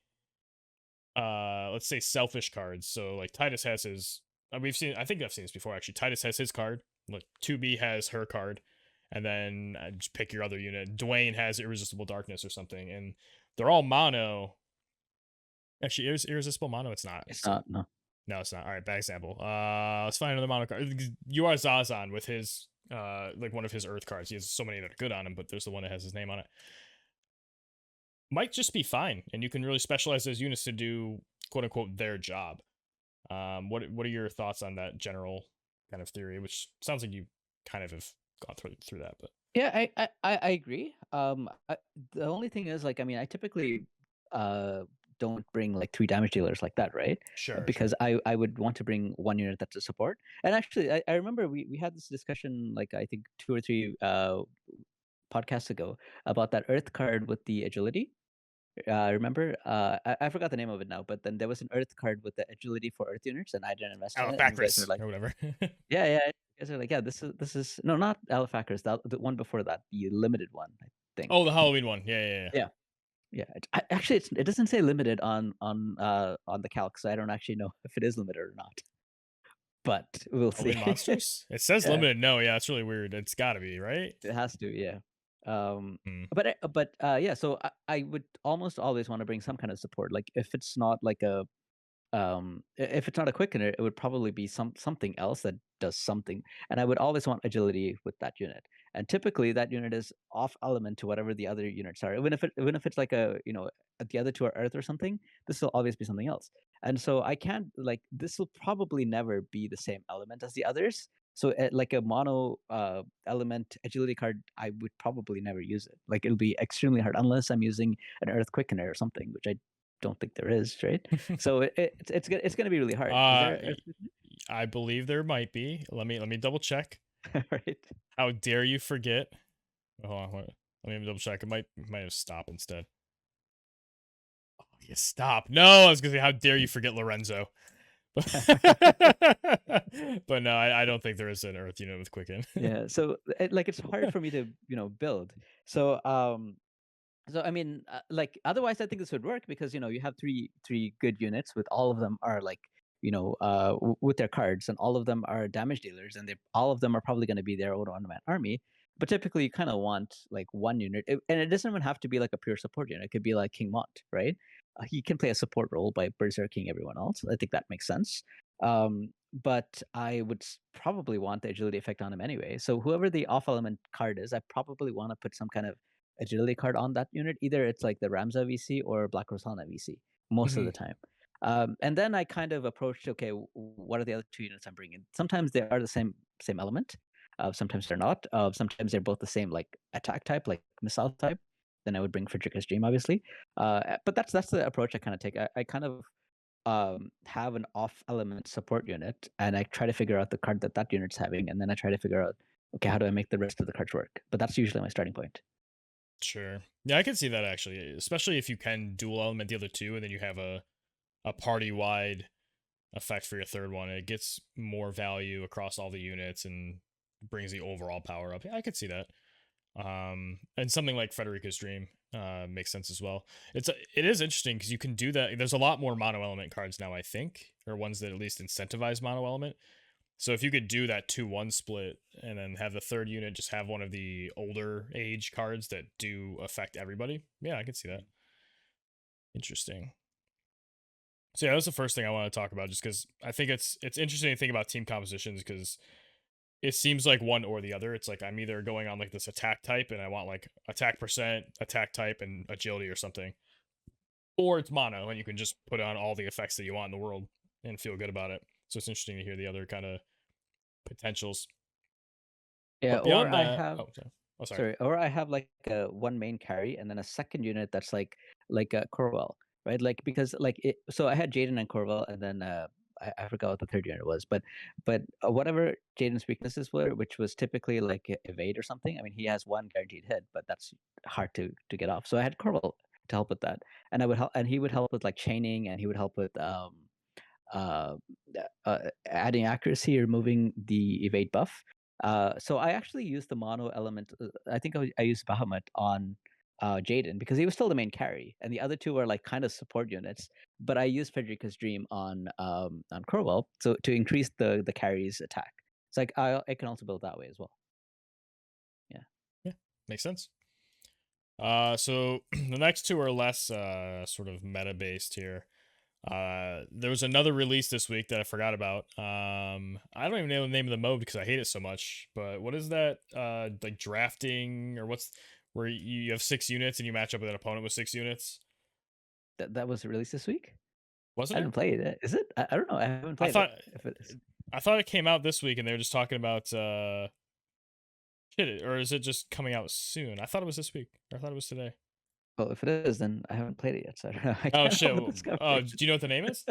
Speaker 1: let's say selfish cards. So like Titus has his, I think I've seen this before actually. Titus has his card, like 2B has her card, and then just pick your other unit. Dwayne has Irresistible Darkness or something, and they're all mono. Actually, Irresistible Mono, it's not.
Speaker 2: It's not, no.
Speaker 1: No, it's not. All right, bad example. Let's find another mono card. You are Zazan with his like one of his Earth cards. He has so many that are good on him, but there's the one that has his name on it. Might just be fine, and you can really specialize those units to do quote unquote their job. What are your thoughts on that general kind of theory? Which sounds like you kind of have gone through that, but
Speaker 2: Yeah, I agree. The only thing is, like, I mean, I typically don't bring like 3 damage dealers like that, right?
Speaker 1: sure, sure.
Speaker 2: Because I would want to bring one unit that's a support. And actually, I remember we had this discussion like I think 2 or 3 podcasts ago about that Earth card with the agility. Remember? I forgot the name of it now, but then there was an Earth card with the agility for Earth units, and I didn't invest in it. And you guys were
Speaker 1: Allothacris
Speaker 2: like,
Speaker 1: or whatever.
Speaker 2: yeah, yeah. You guys are like, yeah, this is no, not Alphacres. The one before that, the limited one, I think.
Speaker 1: Oh, the Halloween one. Yeah, yeah, yeah.
Speaker 2: Yeah, yeah. Actually, it doesn't say limited on the calc, so I don't actually know if it is limited or not. But we'll see.
Speaker 1: Halloween monsters. It says
Speaker 2: Yeah,
Speaker 1: limited. No, yeah, it's really weird. It's got to be right.
Speaker 2: it has to. Yeah.
Speaker 1: Hmm.
Speaker 2: But yeah. So I would almost always want to bring some kind of support. Like if it's not like a If it's not a quickener, it would probably be something else that does something. And I would always want agility with that unit. And typically, that unit is off element to whatever the other units are. Even if it's like the other two are Earth or something, this will always be something else. And so I can't like this will probably never be the same element as the others. So like a mono element agility card, I would probably never use it. Like it'll be extremely hard unless I'm using an Earth quickener or something, which I don't think there is, right? So it's gonna be really hard. Is
Speaker 1: uh,
Speaker 2: there a
Speaker 1: I believe there might be. Let me double check.
Speaker 2: right?
Speaker 1: How dare you forget? Hold on, let me double check. It might have stopped instead. Oh, you stop. No, I was gonna say, how dare you forget Lorenzo? But no, I don't think there is an Earth unit with Quicken.
Speaker 2: Yeah. So like it's hard for me to build. So so I mean, like otherwise, I think this would work because you have three good units with all of them are like with their cards, and all of them are damage dealers, and they all of them are probably going to be their own one-man army. But typically, you kind of want like one unit, and it doesn't even have to be like a pure support unit. It could be like King Mont, right? He can play a support role by berserking everyone else. I think that makes sense. But I would probably want the agility effect on him anyway. So whoever the off element card is, I probably want to put some kind of agility card on that unit. Either it's like the Ramza VC or Black Rosanna VC most of the
Speaker 1: Mhm.
Speaker 2: time. And then I kind of approached, okay, what are the other two units I'm bringing? Sometimes they are the same element. Sometimes they're not. Sometimes they're both the same like attack type, like missile type. Then I would bring Frederica's Dream, obviously. But that's the approach I kind of take. I kind of have an off element support unit, and I try to figure out the card that unit's having, and then I try to figure out, okay, how do I make the rest of the cards work? But that's usually my starting point.
Speaker 1: Sure. Yeah, I can see that actually, especially if you can dual element the other two, and then you have a party wide effect for your third one. It gets more value across all the units and brings the overall power up. Yeah, I could see that. And something like Frederica's Dream makes sense as well. It is interesting because you can do that. There's a lot more mono element cards now, I think, or ones that at least incentivize mono element. So if you could do that 2-1 split and then have the third unit just have one of the older age cards that do affect everybody, yeah, I could see that. Interesting. So yeah, that's the first thing I want to talk about, just because I think it's interesting to think about team compositions because it seems like one or the other. It's like I'm either going on like this attack type and I want like attack percent, attack type, and agility or something, or it's mono and you can just put on all the effects that you want in the world and feel good about it. So it's interesting to hear the other kind of potentials.
Speaker 2: Yeah,
Speaker 1: But
Speaker 2: or
Speaker 1: beyond
Speaker 2: I
Speaker 1: that,
Speaker 2: have
Speaker 1: oh sorry.
Speaker 2: sorry, or I have like a one main carry and then a second unit that's like a Corwell, right? Like because like so I had Jaden and Corwell, and then I forgot what the third unit was, but whatever Jaden's weaknesses were, which was typically like evade or something. I mean, he has one guaranteed hit, but that's hard to get off. So I had Corwell to help with that, and I would help, and he would help with like chaining, and he would help with uh, adding accuracy, removing the evade buff. So I actually used the mono element. I think I used Bahamut on Jaden because he was still the main carry, and the other two were like kind of support units. But I used Frederica's Dream on Crowell so to increase the carry's attack. It's like I can also build that way as well. Yeah.
Speaker 1: Yeah, makes sense. So the next two are less sort of meta based here. There was another release this week that I forgot about. I don't even know the name of the mode because I hate it so much. But what is that? Like drafting or what's where you have 6 units and you match up with an opponent with 6 units?
Speaker 2: That was released this week. I
Speaker 1: Wasn't it?
Speaker 2: didn't play it. Is it? I don't know. I haven't
Speaker 1: I
Speaker 2: played it.
Speaker 1: thought
Speaker 2: If it is.
Speaker 1: I thought it came out this week and they were just talking about shit, or is it just coming out soon? I thought it was this week. Or I thought it was today.
Speaker 2: Well, if it is, then I haven't played it yet, so I don't know. I
Speaker 1: Oh
Speaker 2: can't
Speaker 1: shit.
Speaker 2: help but discover.
Speaker 1: Oh, do you know what the name is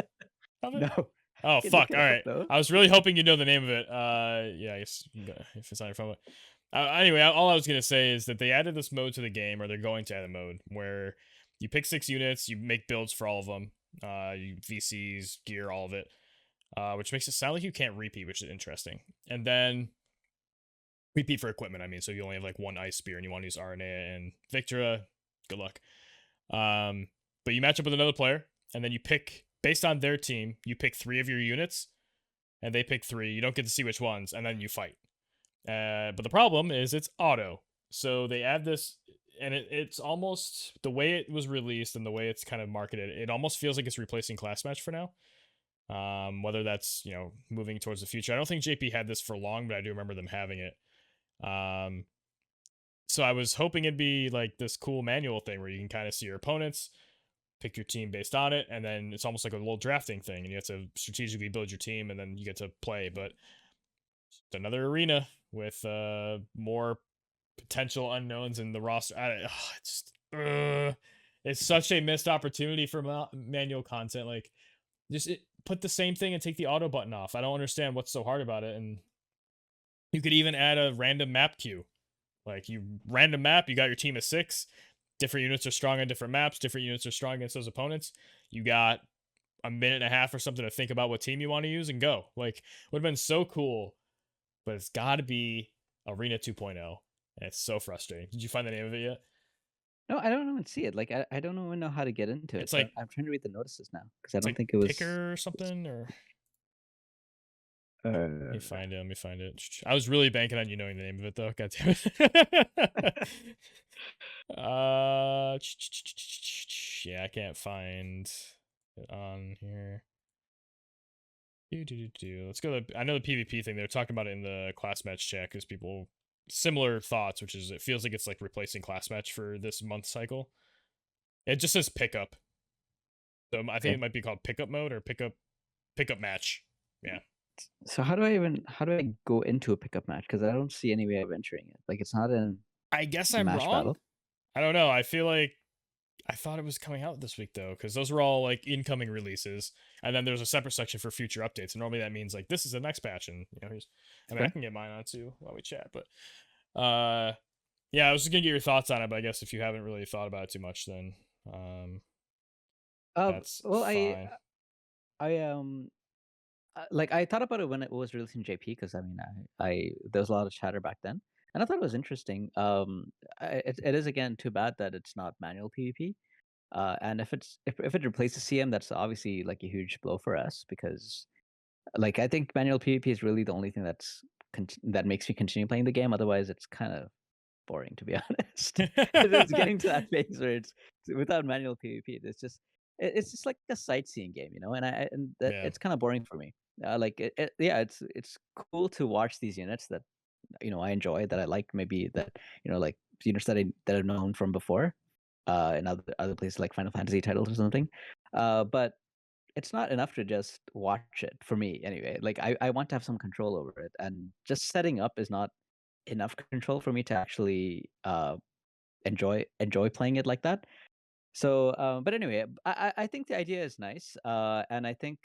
Speaker 1: of it?
Speaker 2: No,
Speaker 1: Oh
Speaker 2: I can look
Speaker 1: fuck!
Speaker 2: it
Speaker 1: All
Speaker 2: up
Speaker 1: right,
Speaker 2: though.
Speaker 1: I was really hoping you know the name of it. Yeah, I guess if it's on your phone. Anyway, all I was gonna say is that they added this mode to the game, or they're going to add a mode where you pick 6 units, you make builds for all of them, you VCs, gear, all of it, which makes it sound like you can't repeat, which is interesting. And then repeat for equipment. I mean, so you only have like one ice spear and you want to use RNA and Victra. Good luck. But you match up with another player, and then you pick based on their team. You pick 3 of your units, and they pick 3. You don't get to see which ones, and then you fight. But the problem is it's auto. So they add this, and it's almost the way it was released and the way it's kind of marketed. It almost feels like it's replacing class match for now. Whether that's moving towards the future. I don't think JP had this for long, but I do remember them having it. So I was hoping it'd be like this cool manual thing where you can kind of see your opponents, pick your team based on it, and then it's almost like a little drafting thing, and you have to strategically build your team, and then you get to play. But it's another arena with more potential unknowns in the roster. It's such a missed opportunity for manual content. Like, put the same thing and take the auto button off. I don't understand what's so hard about it. And you could even add a random map queue. Like, you random map, you got your team of 6. Different units are strong on different maps. Different units are strong against those opponents. You got a minute and a half or something to think about what team you want to use and go. Like, would have been so cool, but it's got to be Arena 2.0. And it's so frustrating. Did you find the name of it yet?
Speaker 2: No, I don't even see it. Like I don't even know how to get into it.
Speaker 1: It's
Speaker 2: So
Speaker 1: like
Speaker 2: I'm trying to read the notices now because I
Speaker 1: it's
Speaker 2: don't
Speaker 1: like
Speaker 2: think it was.
Speaker 1: Picker or something, or let me
Speaker 2: Uh,
Speaker 1: find it. Let me find it. I was really banking on you knowing the name of it though. God damn it. Yeah, I can't find it on here. Let's go to, I know the PvP thing. They're talking about it in the class match chat because people similar thoughts, which is it feels like it's like replacing class match for this month cycle. It just says pickup. So I think
Speaker 2: okay.
Speaker 1: it might be called pickup mode or pickup match. Yeah.
Speaker 2: So how do I go into a pickup match? Because I don't see any way of entering it. Like it's not in
Speaker 1: I guess
Speaker 2: the
Speaker 1: I'm
Speaker 2: match
Speaker 1: wrong.
Speaker 2: battle.
Speaker 1: I don't know. I feel like I thought it was coming out this week though, because those were all like incoming releases, and then there's a separate section for future updates. And normally that means like this is the next patch, and here's. I mean, I
Speaker 2: Okay.
Speaker 1: can get mine on too while we chat, but yeah, I was just gonna get your thoughts on it. But I guess if you haven't really thought about it too much, then that's
Speaker 2: Well,
Speaker 1: fine.
Speaker 2: I like I thought about it when it was released in JP because I mean I there was a lot of chatter back then, and I thought it was interesting. It is again too bad that it's not manual PvP. And if it replaces CM, that's obviously like a huge blow for us because like I think manual PvP is really the only thing that makes me continue playing the game. Otherwise, it's kind of boring to be honest. It's getting to that phase where it's without manual PvP. It's just like a sightseeing game, you know, and
Speaker 1: Yeah,
Speaker 2: it's kind of boring for me. Yeah, it's cool to watch these units that I enjoy that I like maybe that like units that I've known from before in other places like Final Fantasy titles or something. But it's not enough to just watch it for me anyway. Like I want to have some control over it, and just setting up is not enough control for me to actually enjoy playing it like that. So, but anyway, I think the idea is nice, and I think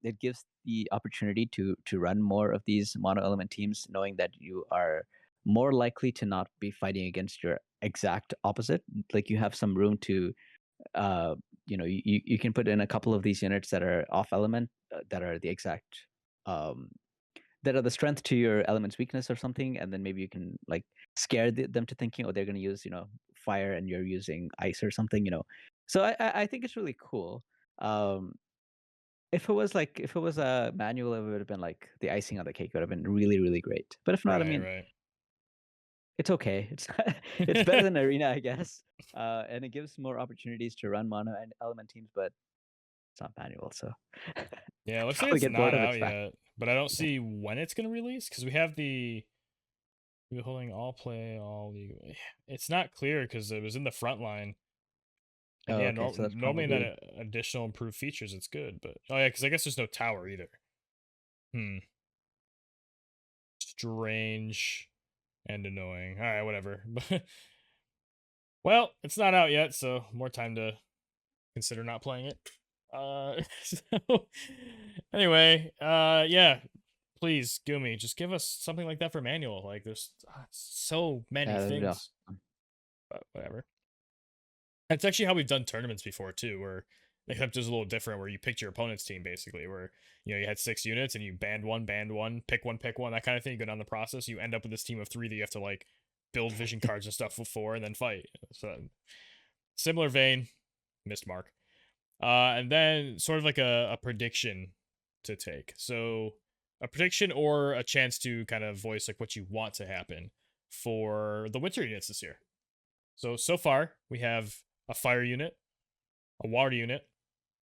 Speaker 2: it gives the opportunity to run more of these mono element teams, knowing that you are more likely to not be fighting against your exact opposite. Like you have some room to uh, you can put in a couple of these units that are off element that are the exact um, that are the strength to your element's weakness or something, and then maybe you can like scare them to thinking, oh, they're going to use fire and you're using ice or something. So I think it's really cool. Um, if it was a manual, it would have been like the icing on the cake. It would have been really really great. But if not, I
Speaker 1: right,
Speaker 2: mean,
Speaker 1: right.
Speaker 2: it's okay. It's better than arena, I guess. And it gives more opportunities to run mono and element teams, but it's not manual, so
Speaker 1: Yeah, it looks like
Speaker 2: probably
Speaker 1: it's
Speaker 2: get
Speaker 1: not
Speaker 2: bored of
Speaker 1: out
Speaker 2: its fact.
Speaker 1: yet, but I don't see when it's gonna release because we're holding all play all league. It's not clear because it was in the front line. And
Speaker 2: Oh,
Speaker 1: yeah,
Speaker 2: okay, so that's
Speaker 1: normally in that
Speaker 2: probably
Speaker 1: additional improved features, it's good. But oh yeah, because I guess there's no tower either. Hmm, strange and annoying. All right, whatever. Well, it's not out yet, so more time to consider not playing it. So anyway, yeah, please, Gumi, just give us something like that for manual. Like, there's so many
Speaker 2: yeah, that'd be
Speaker 1: things,
Speaker 2: awesome.
Speaker 1: but whatever. That's actually how we've done tournaments before too, where except it's a little different, where you picked your opponent's team basically, where you had 6 units and you band one, pick one, that kind of thing. You go down the process, you end up with this team of 3 that you have to like build vision cards and stuff for, and then fight. So similar vein, missed mark. And then sort of like a prediction to take. So a prediction or a chance to kind of voice like what you want to happen for the winter units this year. So far we have a fire unit, a water unit,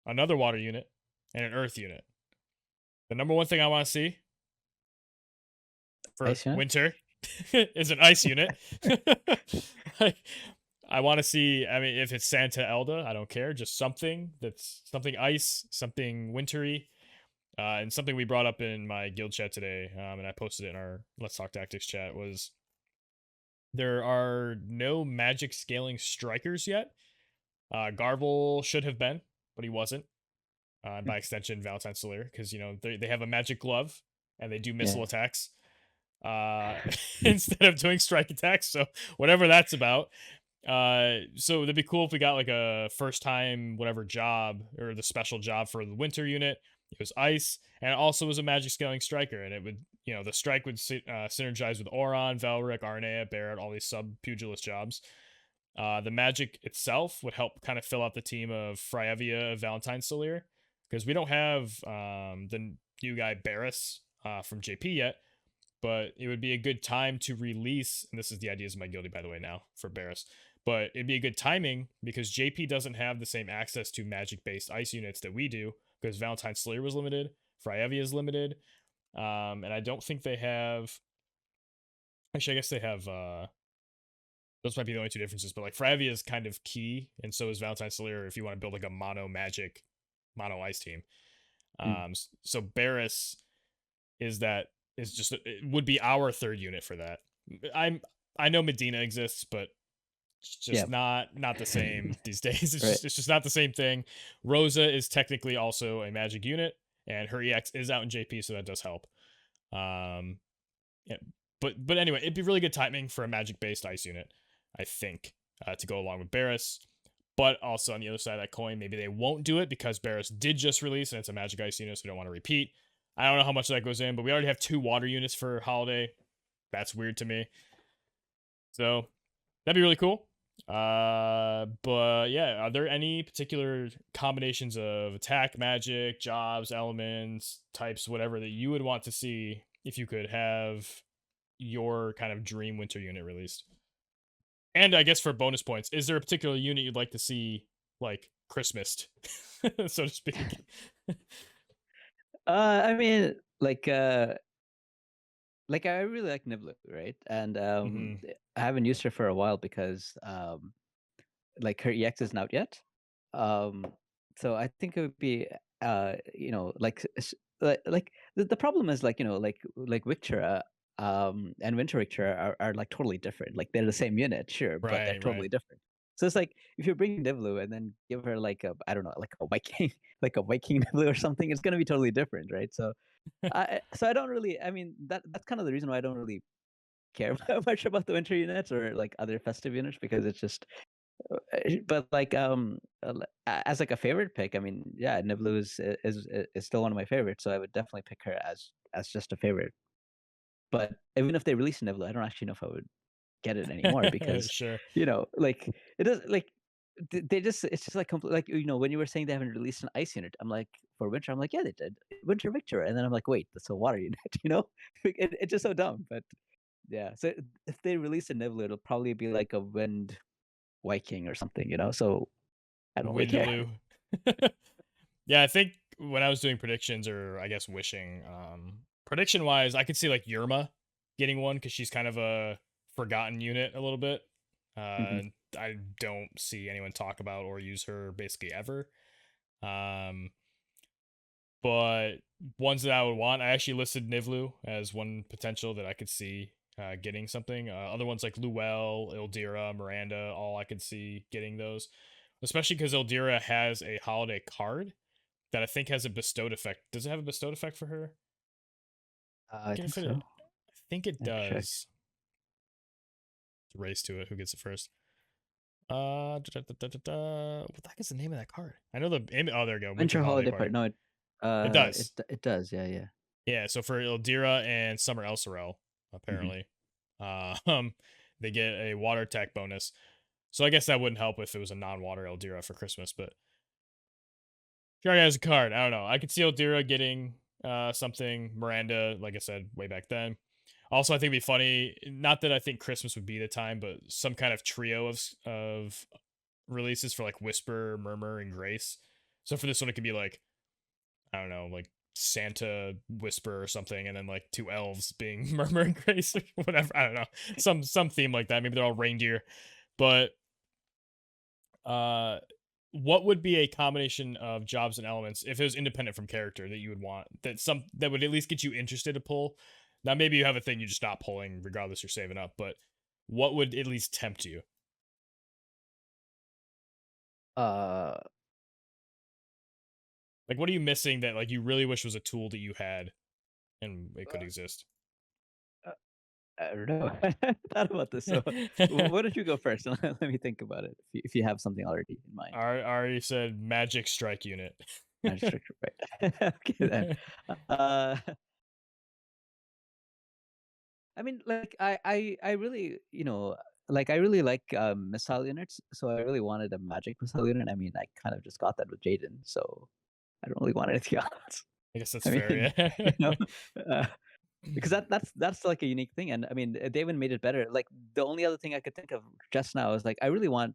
Speaker 1: another water unit, and an earth unit. The number one thing I want to see for
Speaker 2: Ice unit?
Speaker 1: winter is an ice unit. Like, I want to see. I mean, if it's Santa Elda, I don't care. Just something that's something ice, something wintry, and something we brought up in my guild chat today, and I posted it in our Let's Talk Tactics chat. Was there are no magic scaling strikers yet. Garvel should have been, but he wasn't. And by extension, Valentine Solier, because they have a magic glove and they do
Speaker 2: Yeah.
Speaker 1: missile attacks instead of doing strike attacks. So whatever that's about. So it'd be cool if we got like a first time whatever job or the special job for the winter unit. It was ice, and it also was a magic scaling striker, and it would the strike would synergize with Oron, Valric, Arnea, Barrett, all these sub pugilist jobs. The magic itself would help kind of fill out the team of Fryevia, Valentine Solier, because we don't have the new guy Barris from JP yet, but it would be a good time to release, and this is the ideas of my guildie, by the way, now for Barris, but it'd be a good timing because JP doesn't have the same access to magic-based ice units that we do, because Valentine Slayer was limited, Fryevia is limited, and I don't think they have, actually, I guess they have, those might be the only two differences, but like Fryevia is kind of key, and so is Valentine Slayer if you want to build like a mono magic, mono ice team.
Speaker 2: Mm.
Speaker 1: So Barris it would be our third unit for that. I know Medina exists, but it's
Speaker 2: Yeah.
Speaker 1: just not the same these days.
Speaker 2: Right.
Speaker 1: It's just not the same thing. Rosa is technically also a magic unit, and her EX is out in JP, so that does help. Yeah, but anyway, it'd be really good timing for a magic based ice unit, I think, to go along with Barris. But also on the other side of that coin, maybe they won't do it because Barris did just release and it's a magic ice unit, so we don't want to repeat. I don't know how much that goes in, but we already have 2 water units for Holiday. That's weird to me. So that'd be really cool. But yeah, are there any particular combinations of attack, magic, jobs, elements, types, whatever that you would want to see if you could have your kind of dream winter unit released? And I guess for bonus points, is there a particular unit you'd like to see like Christmased, so to speak?
Speaker 2: I mean, like I really like Niblu, right? And
Speaker 1: Hmm.
Speaker 2: I haven't used her for a while because like her EX isn't out yet. Um, so I think it would be like the problem is like like Victra and Winter Victra are like totally different. Like they're the same unit, sure, but they're
Speaker 1: Right, right.
Speaker 2: totally different. So it's like if you bring Nivlu and then give her like a I don't know like a Viking like a Viking Nivlu or something, it's gonna be totally different, right? So I don't really. I mean, that's kind of the reason why I don't really care much about the winter units or like other festive units because it's just. But like as like a favorite pick, I mean, yeah, Niblu is still one of my favorites, so I would definitely pick her as just a favorite. But even if they release Niblu, I don't actually know if I would get it anymore because
Speaker 1: Sure.
Speaker 2: like it does like they just it's just like like when you were saying they haven't released an ice unit, I'm like for winter, I'm like yeah they did Winter Victor, and then I'm like wait that's a water unit, it's just so dumb, but yeah. So if they release a Niblu, it'll probably be like a wind Viking or something, so I don't really care.
Speaker 1: Windaloo. Yeah, I think when I was doing predictions, or I guess wishing, prediction wise, I could see like Yerma getting one because she's kind of a forgotten unit a little bit.
Speaker 2: Hmm.
Speaker 1: Uh, I don't see anyone talk about or use her basically ever. Um, but ones that I would want, I actually listed Nivlu as one potential that I could see getting something. Other ones like Luel, Ildira, Miranda, all I could see getting those, especially because Ildira has a holiday card that I think has a bestowed effect. Does it have a bestowed effect for her?
Speaker 2: I think so.
Speaker 1: I think it
Speaker 2: I have to check.
Speaker 1: does. Race to it. Who gets it first? What the heck is the name of that card? I know oh, there we go. Winter
Speaker 2: Winter
Speaker 1: Holiday
Speaker 2: holiday part.
Speaker 1: Party.
Speaker 2: No,
Speaker 1: It does.
Speaker 2: it does. Yeah, yeah.
Speaker 1: Yeah. So for Ildira and Summer Elsorel,
Speaker 2: Hmm.
Speaker 1: apparently, um, they get a water attack bonus. So I guess that wouldn't help if it was a non-water Eldira for Christmas, but she already has a card. I don't know. I could see Eldira getting something. Miranda, like I said, way back then. Also, I think it'd be funny. Not that I think Christmas would be the time, but some kind of trio of releases for like Whisper, Murmur, and Grace. So for this one, it could be like I don't know, like Santa whisper or something, and then like two elves being murmuring grace or whatever. I don't know, some theme like that. Maybe they're all reindeer, but uh, what would be a combination of jobs and elements if it was independent from character that you would want that would at least get you interested to pull? Now maybe you have a thing you just stop pulling regardless you're saving up, but what would at least tempt you?
Speaker 2: Uh,
Speaker 1: Like what are you missing that like you really wish was a tool that you had and it could exist?
Speaker 2: uh, I don't know. I thought about this. So, why don't you go first? And let me think about it. If you have something already in mind,
Speaker 1: Ari said magic strike unit.
Speaker 2: magic structure, right? Okay, then. Uh, I mean, like I really, like I really like missile units, so I really wanted a magic missile unit. I mean, I kind of just got that with Jaden, so I don't really want anything else.
Speaker 1: I guess that's
Speaker 2: I
Speaker 1: fair,
Speaker 2: mean,
Speaker 1: yeah.
Speaker 2: you know, uh, because that's like a unique thing, and I mean, they even made it better. Like the only other thing I could think of just now is like I really want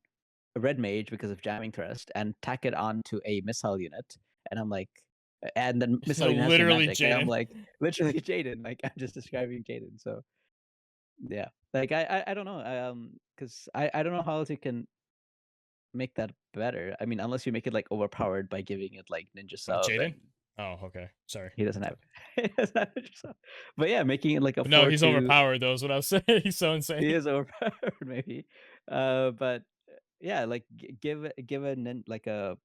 Speaker 2: a red mage because of jamming thrust, and tack it onto a missile unit, and I'm like, and then missile unit has no
Speaker 1: Literally
Speaker 2: magic, and I'm
Speaker 1: Jaden.
Speaker 2: like, literally Jaden, like I'm just describing Jaden, so. Yeah. Like I don't know, because I don't know how else you can make that better. I mean, unless you make it, like, overpowered by giving it, like, ninja sub,
Speaker 1: Jaden?
Speaker 2: and
Speaker 1: Oh, okay. Sorry.
Speaker 2: he doesn't have he doesn't have ninja sub. But yeah, making it like a
Speaker 1: But no, he's
Speaker 2: 4-2,
Speaker 1: overpowered though, is what I was saying. He's so
Speaker 2: he
Speaker 1: insane.
Speaker 2: is overpowered maybe. But yeah, like, give a nin like a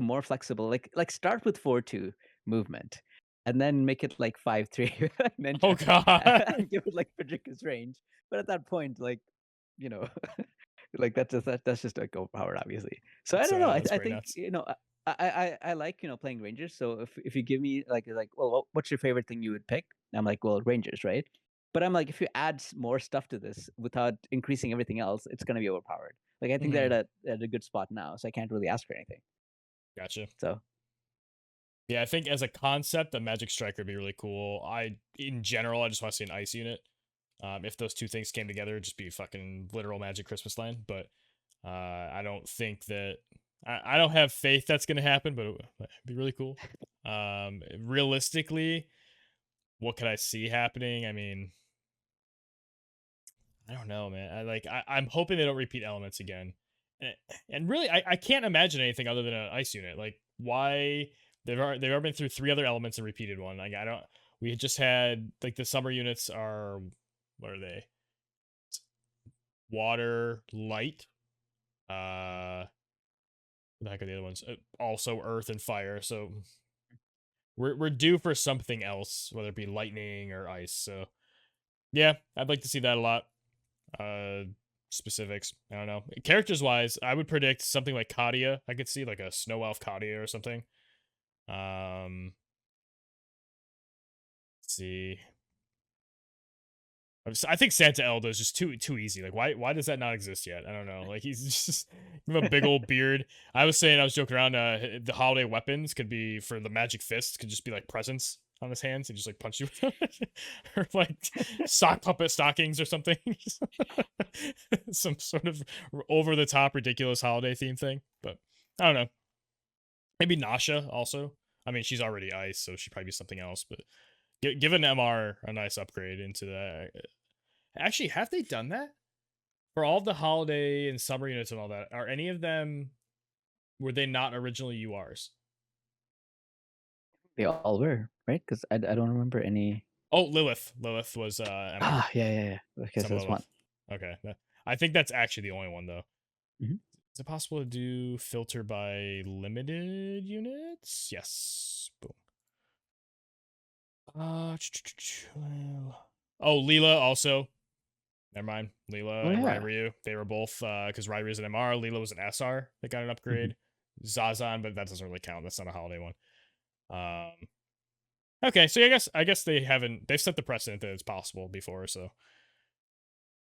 Speaker 2: more flexible, like start with 4-2 movement, and then make it like 5-3
Speaker 1: Oh
Speaker 2: ninja,
Speaker 1: god.
Speaker 2: and give it like Frederica's range. But at that point, like, you know, like that's just like overpowered, obviously. So I don't know.
Speaker 1: That's
Speaker 2: I
Speaker 1: pretty
Speaker 2: think
Speaker 1: nuts.
Speaker 2: I like playing Rangers. So if you give me like well, what's your favorite thing you would pick? I'm like, well, Rangers, right? But I'm like, if you add more stuff to this without increasing everything else, it's gonna be overpowered. Like I think they're
Speaker 1: Hmm.
Speaker 2: at a good spot now, so I can't really ask for anything.
Speaker 1: Gotcha.
Speaker 2: So
Speaker 1: Yeah, I think as a concept, the Magic Striker would be really cool. In general, I just want to see an ice unit. If those two things came together, it'd just be fucking literal Magic Christmas Land. But I don't think that. I don't have faith that's gonna happen, but it'd be really cool. Realistically, what could I see happening? I mean, I don't know, man. I'm hoping they don't repeat elements again. And, and really, I can't imagine anything other than an ice unit. Like why they've already been through three other elements and repeated one. Like I don't. We had just had like the summer units are what are they? Water, light. What the heck are the other ones? Also earth and fire. So we're due for something else, whether it be lightning or ice. So yeah, I'd like to see that a lot. Uh, Specifics, I don't know. Characters wise, I would predict something like Kadia. I could see like a snow elf Kadia or something. Let's see. I think Santa Elda is just too easy. Like why does that not exist yet? I don't know. Like he's just you have a big old beard. I was joking around. The holiday weapons could be for the magic fist. Could just be like presents on his hands and just like punch you with it. Or like sock puppet stockings or something. Some sort of over the top ridiculous holiday theme thing. But I don't know. Maybe Nasha also. I mean, she's already ice, so she'd probably be something else. But give an MR a nice upgrade into that. Actually, have they done that for all the holiday and summer units and all that? Are any of them were they not originally URs?
Speaker 2: they all were, right? Because I don't remember any.
Speaker 1: Oh, Lilith. Lilith was MR.
Speaker 2: Yeah. Okay,
Speaker 1: Some
Speaker 2: so that's one.
Speaker 1: Lilith. Okay, I think that's actually the only one though.
Speaker 2: Mhm.
Speaker 1: Is it possible to do filter by limited units? Yes. Boom. Oh, Leela also. Never mind.
Speaker 2: Oh
Speaker 1: Leela and
Speaker 2: yeah.
Speaker 1: Ryu. They were both because Ryu is an MR. Leela was an SR that got an
Speaker 2: Mhm.
Speaker 1: upgrade. Zazan, but that doesn't really count. That's not a holiday one. Um. Okay, so I guess they've set the precedent that it's possible before. So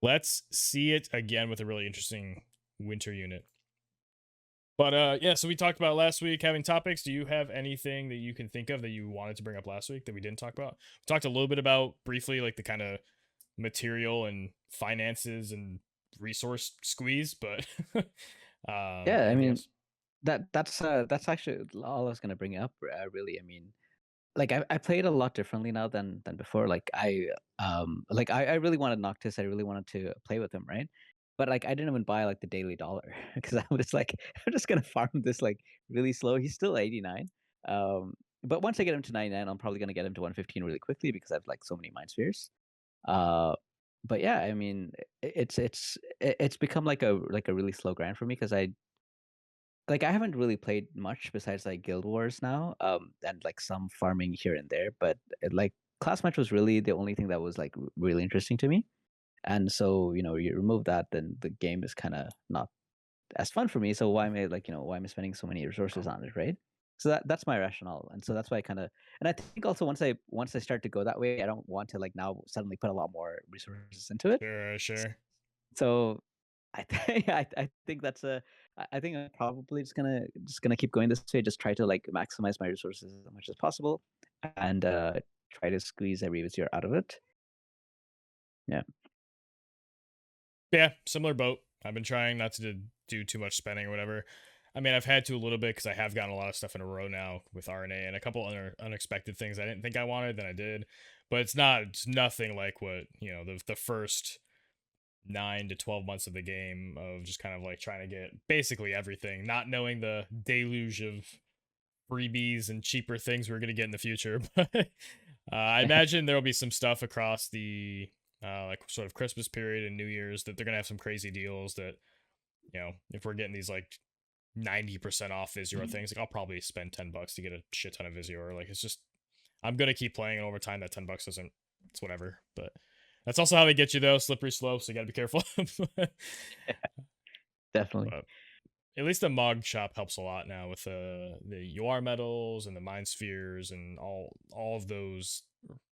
Speaker 1: let's see it again with a really interesting winter unit. But yeah, so we talked about last week having topics. Do you have anything that you can think of that you wanted to bring up last week that we didn't talk about? We talked a little bit about briefly like the kind of material and finances and resource squeeze, but
Speaker 2: Yeah, I
Speaker 1: anything
Speaker 2: mean
Speaker 1: else?
Speaker 2: that's actually all I was gonna bring up. Really, I mean, like I played a lot differently now than before. I really wanted Noctis. I really wanted to play with him, right? But like I didn't even buy like the daily dollar because I was like I'm just gonna farm this like really slow. He's still 89. Um, but once I get him to 99, I'm probably gonna get him to 115 really quickly because I have like so many mind spheres. Uh, but yeah, I mean, it's become like a really slow grind for me because I haven't really played much besides like Guild Wars now, and like some farming here and there. But like class match was really the only thing that was like really interesting to me. And so you remove that, then the game is kind of not as fun for me. So why am I why am I spending so many resources on it, right? So that's my rationale, and so that's why I kind of and I think also once I start to go that way, I don't want to like now suddenly put a lot more resources into it.
Speaker 1: Sure, sure.
Speaker 2: So I think I think that's a I think I'm probably just gonna keep going this way. Just try to like maximize my resources as much as possible, and try to squeeze every visor out of it. Yeah.
Speaker 1: Yeah, similar boat. I've been trying not to do too much spending or whatever. I mean, I've had to a little bit because I have gotten a lot of stuff in a row now with RNA and a couple other unexpected things I didn't think I wanted, then I did. But it's nothing like what, the first 9 to 12 months of the game of just kind of like trying to get basically everything, not knowing the deluge of freebies and cheaper things we're going to get in the future. But I imagine there will be some stuff across the like sort of Christmas period and New Year's that they're going to have some crazy deals that, if we're getting these like 90% off Vizio things, like I'll probably spend $10 to get a shit ton of Vizio. Like it's just, I'm going to keep playing, and over time that $10 doesn't, it's whatever. But that's also how they get you though, slippery slope. So you got to be careful.
Speaker 2: Definitely.
Speaker 1: But at least the Mog shop helps a lot now with the UR metals and the mind spheres and all of those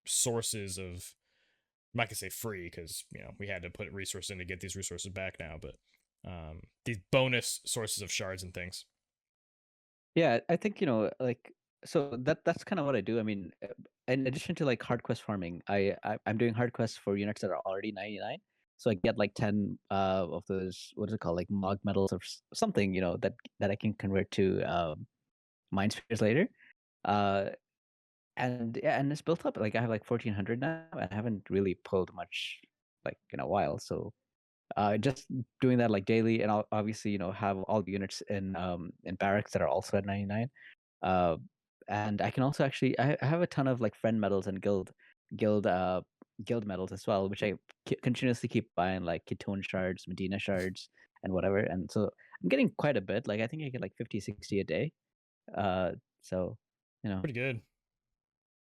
Speaker 1: sources of, I'm not gonna say free because we had to put resources in to get these resources back now, but these bonus sources of shards and things.
Speaker 2: Yeah, I think like so that's kind of what I do. I mean, in addition to like hard quest farming, I'm doing hard quests for units that are already 99. So I get like 10 of those, what is it called, like Mog metals or something, that I can convert to mind spheres later. Uh, and yeah, and it's built up. Like I have like 1400 now. I haven't really pulled much like in a while. So just doing that like daily, and I'll obviously have all the units in barracks that are also at 99. Uh, and I can also actually I have a ton of like friend medals and guild guild medals as well, which I continuously keep buying like ketone shards, Medina shards, and whatever. And so I'm getting quite a bit. Like I think I get like 50, 60 a day. Uh, so you know,
Speaker 1: Pretty good.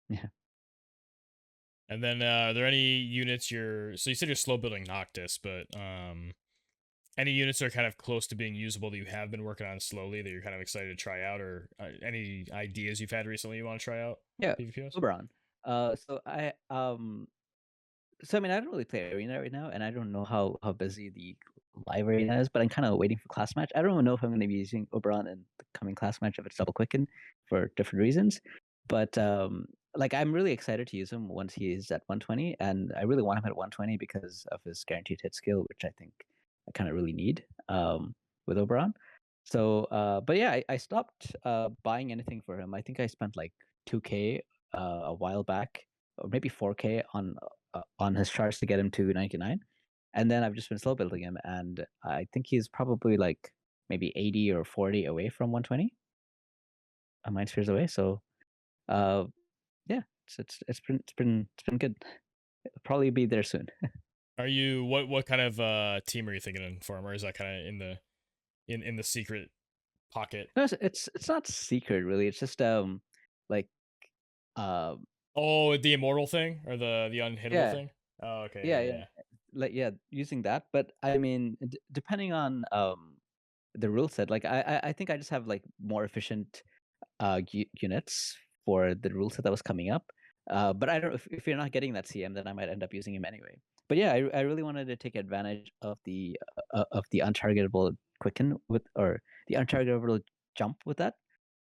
Speaker 2: yeah.
Speaker 1: And then are there any units so you said you're slow building Noctis, but any units that are kind of close to being usable that you have been working on slowly that you're kind of excited to try out, or any ideas you've had recently you want to try out?
Speaker 2: Yeah,
Speaker 1: PvPos?
Speaker 2: Oberon. So I mean, I don't really play arena right now, and I don't know how busy the live arena is, but I'm kind of waiting for class match. I don't even know if I'm going to be using Oberon in the coming class match if it's double quicken for different reasons. But like I'm really excited to use him once he is at 120, and I really want him at 120 because of his guaranteed hit skill, which I think I kind of really need with Oberon. So, but yeah, I stopped buying anything for him. I think I spent like 2K a while back, or maybe 4K on his charts to get him to 99, and then I've just been slow building him, and I think he's probably like maybe 80 or 40 away from 120 mind spheres away. So, uh, yeah, it's been good. It'll probably be there soon.
Speaker 1: Are you what kind of team are you thinking for him, or is that kind of in the secret pocket?
Speaker 2: No, it's not secret really. It's just like um
Speaker 1: Oh, the immortal thing or the unhittable
Speaker 2: yeah
Speaker 1: thing? Oh, okay,
Speaker 2: yeah
Speaker 1: yeah,
Speaker 2: yeah
Speaker 1: yeah.
Speaker 2: like yeah using that. But I mean, depending on the rule set, like I think I just have like more efficient units for the rule set that was coming up. But I don't. If you're not getting that CM, then I might end up using him anyway. But yeah, I really wanted to take advantage of the untargetable quicken with or the untargetable jump with that.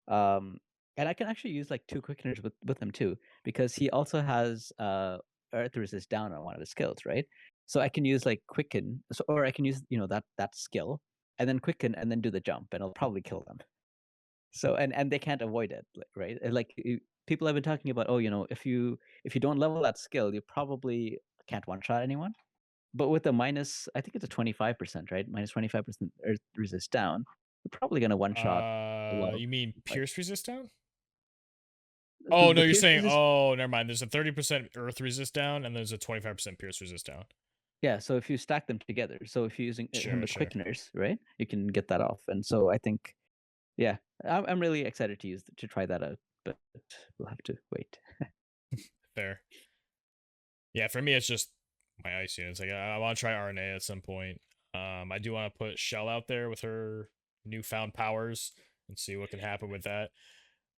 Speaker 2: Um, and I can actually use like two quickeners with him too, because he also has earth resist down on one of his skills, right? So I can use like quicken, or I can use that skill and then quicken and then do the jump, and it'll probably kill them. So and they can't avoid it, right? Like people have been talking about, oh, if you don't level that skill, you probably can't one shot anyone. But with a minus, I think it's a 25%, right? Minus 25% earth resist down, you're probably gonna one shot a lot of
Speaker 1: You mean
Speaker 2: like
Speaker 1: pierce resist down?
Speaker 2: the,
Speaker 1: Oh no,
Speaker 2: the
Speaker 1: you're
Speaker 2: pierce
Speaker 1: saying,
Speaker 2: resist.
Speaker 1: oh, never mind. There's a 30% earth resist down, and there's a 25% pierce resist down.
Speaker 2: Yeah, so if you stack them together, so if you're using him
Speaker 1: Sure,
Speaker 2: with
Speaker 1: sure.
Speaker 2: quickeners, right, you can get that off. And so I think, yeah, I'm really excited to try that out, but we'll have to wait.
Speaker 1: Fair. Yeah, for me, it's just my ice units. Like, I want to try RNA at some point. I do want to put Chel out there with her newfound powers and see what can happen with that.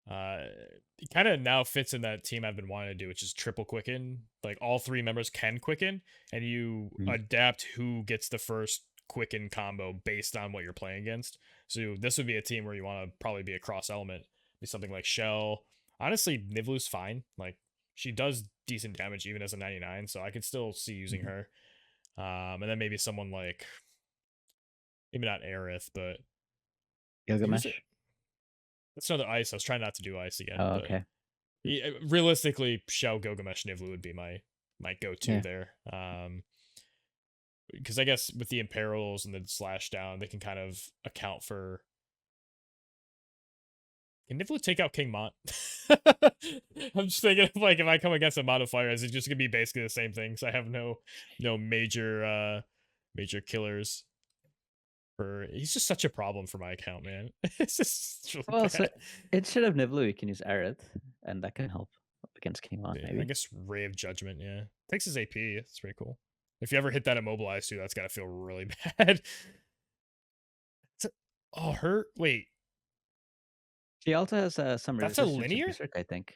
Speaker 1: It kind of now fits in that team I've been wanting to do, which is triple quicken. Like, all three members can quicken, and you
Speaker 2: Mm.
Speaker 1: adapt who gets the first quicken combo based on what you're playing against. So this would be a team where you want to probably be a cross element, be something like Chel. Honestly, Nivlu's fine. Like, she does decent damage even as a 99, so I could still see using
Speaker 2: Mhm.
Speaker 1: her. And then maybe someone like, maybe not Aerith, but who's it?
Speaker 2: Gilgamesh.
Speaker 1: That's another ice. I was trying not to do ice again,
Speaker 2: Oh,
Speaker 1: but
Speaker 2: okay.
Speaker 1: yeah, realistically, Shao Gilgamesh Nivlu would be my go-to
Speaker 2: Yeah.
Speaker 1: there. Because I guess with the imperils and the slash down, they can kind of account for. Can Nivlu take out King Mont? I'm just thinking of, like, if I come against a modifier, is it just gonna be basically the same thing? So I have no major killers. For he's just such a problem for my account, man. It's really
Speaker 2: Well, so
Speaker 1: bad.
Speaker 2: instead of Nivlu, you can use Aerith, and that can help against King Mon,
Speaker 1: Yeah, I
Speaker 2: maybe.
Speaker 1: guess Ray of Judgment, yeah. Takes his AP. It's pretty cool. If you ever hit that immobilize too, that's gotta feel really bad. It's a- oh, her. Wait,
Speaker 2: She also has some
Speaker 1: that's a
Speaker 2: resistance to
Speaker 1: linear?
Speaker 2: Berserk, I think.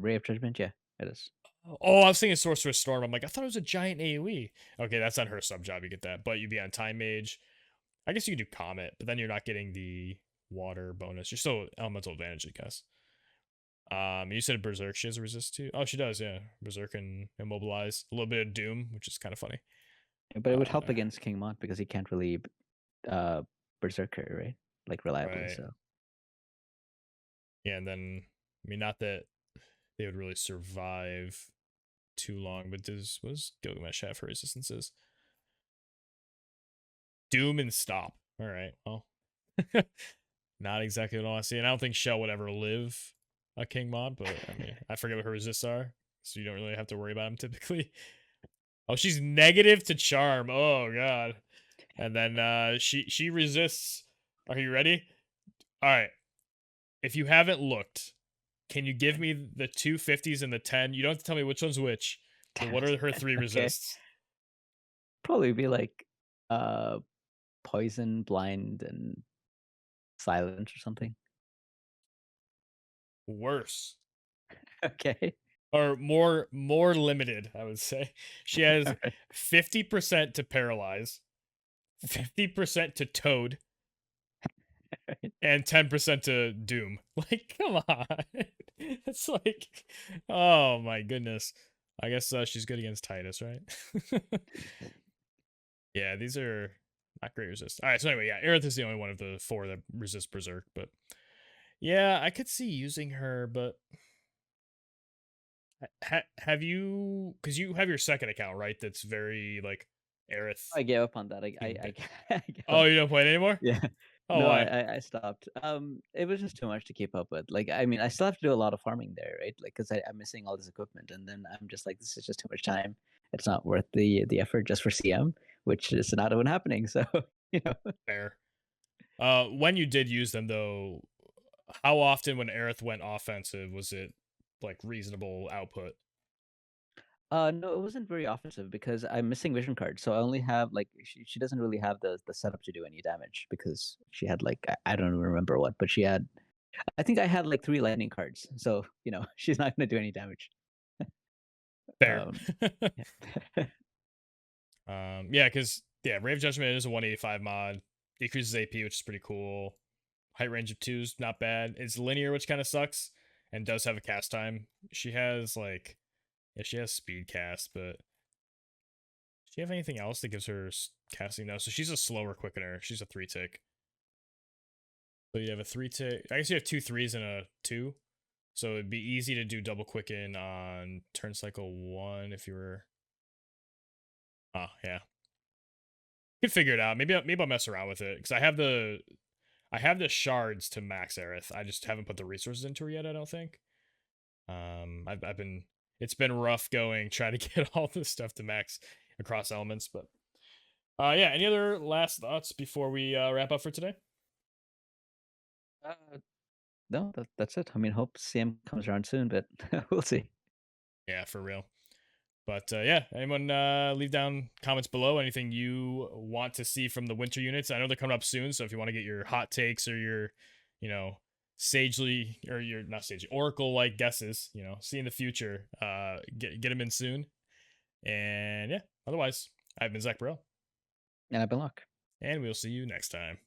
Speaker 2: Ray of Judgment, yeah, it is.
Speaker 1: Oh, I was thinking Sorcerer's Storm. I'm like, I thought it was a giant AoE. Okay, that's on her sub job. You get that, but you'd be on Time Mage. I guess you could do Comet, but then you're not getting the water bonus. You're still elemental advantage, I guess. You said Berserk. She has a resist too. Oh, she does. Yeah, Berserk and immobilize. A little bit of Doom, which is kind of funny.
Speaker 2: But it would help against King Mon because he can't really uh Berserker, right? Like reliably.
Speaker 1: Right.
Speaker 2: So
Speaker 1: Yeah, and then I mean, not that they would really survive too long, but does was Gilgamesh have her resistances? Doom and stop. All right. Well, not exactly what I want to see, and I don't think Shell would ever live a King mod, but I mean, I forget what her resists are, so you don't really have to worry about them typically. Oh, she's negative to charm. Oh god. And then she resists. Are you ready? All right. If you haven't looked, can you give me the 250s and the 10? You don't have to tell me which one's which, but
Speaker 2: damn
Speaker 1: what
Speaker 2: it.
Speaker 1: are her three
Speaker 2: Okay.
Speaker 1: resists?
Speaker 2: Probably be like uh poison, blind, and silent or something.
Speaker 1: Worse.
Speaker 2: Okay.
Speaker 1: Or more limited, I would say. She has
Speaker 2: All right.
Speaker 1: 50% to paralyze, 50% to toad,
Speaker 2: Right.
Speaker 1: and 10% to doom. Like, come on. It's like, oh my goodness. I guess she's good against Titus, right? Yeah, these are not great resist. All right, so anyway, yeah, Aerith is the only one of the four that resist Berserk, but yeah, I could see using her, but have you, because you have your second account, right? That's very like Aerith
Speaker 2: I gave up on that.
Speaker 1: team.
Speaker 2: I gave
Speaker 1: Oh,
Speaker 2: up.
Speaker 1: you don't play it anymore?
Speaker 2: Yeah.
Speaker 1: Oh,
Speaker 2: No,
Speaker 1: why?
Speaker 2: I stopped. It was just too much to keep up with. Like, I mean, I still have to do a lot of farming there, right? Like, because I'm missing all this equipment, and then I'm just like, this is just too much time. It's not worth the effort just for CM, which is not even happening. So, you know.
Speaker 1: Fair. When you did use them though, how often when Aerith went offensive was it like reasonable output?
Speaker 2: No, it wasn't very offensive because I'm missing vision cards. So I only have like she doesn't really have the setup to do any damage because she had like I don't even remember what, but she had I think I had like 3 lightning cards. So, she's not gonna do any damage.
Speaker 1: Fair.
Speaker 2: Um yeah.
Speaker 1: Yeah, because yeah, Rave Judgment is a 185 mod, decreases AP, which is pretty cool. Height range of 2's not bad. It's linear, which kind of sucks, and does have a cast time. She has like, yeah, she has speed cast, but does she have anything else that gives her casting? No, so she's a slower quickener. She's a 3 tick. So you have a 3 tick. I guess you have 2 3s and a 2. So it'd be easy to do double quicken on turn cycle 1 if you were. Oh yeah, could figure it out. Maybe I'll mess around with it because I have the shards to max Aerith. I just haven't put the resources into her yet. I don't think. I've been it's been rough going trying to get all this stuff to max across elements, but yeah. Any other last thoughts before we wrap up for today?
Speaker 2: Uh, no, that's it. I mean, hope Sam comes around soon, but we'll see.
Speaker 1: Yeah, for real. But yeah, anyone leave down comments below anything you want to see from the winter units. I know they're coming up soon, so if you want to get your hot takes or your, you know, sagely or your not sagely oracle like guesses, see in the future, get them in soon. And yeah, otherwise, I've been Zach Burrell,
Speaker 2: And I've been luck.
Speaker 1: and we'll see you next time.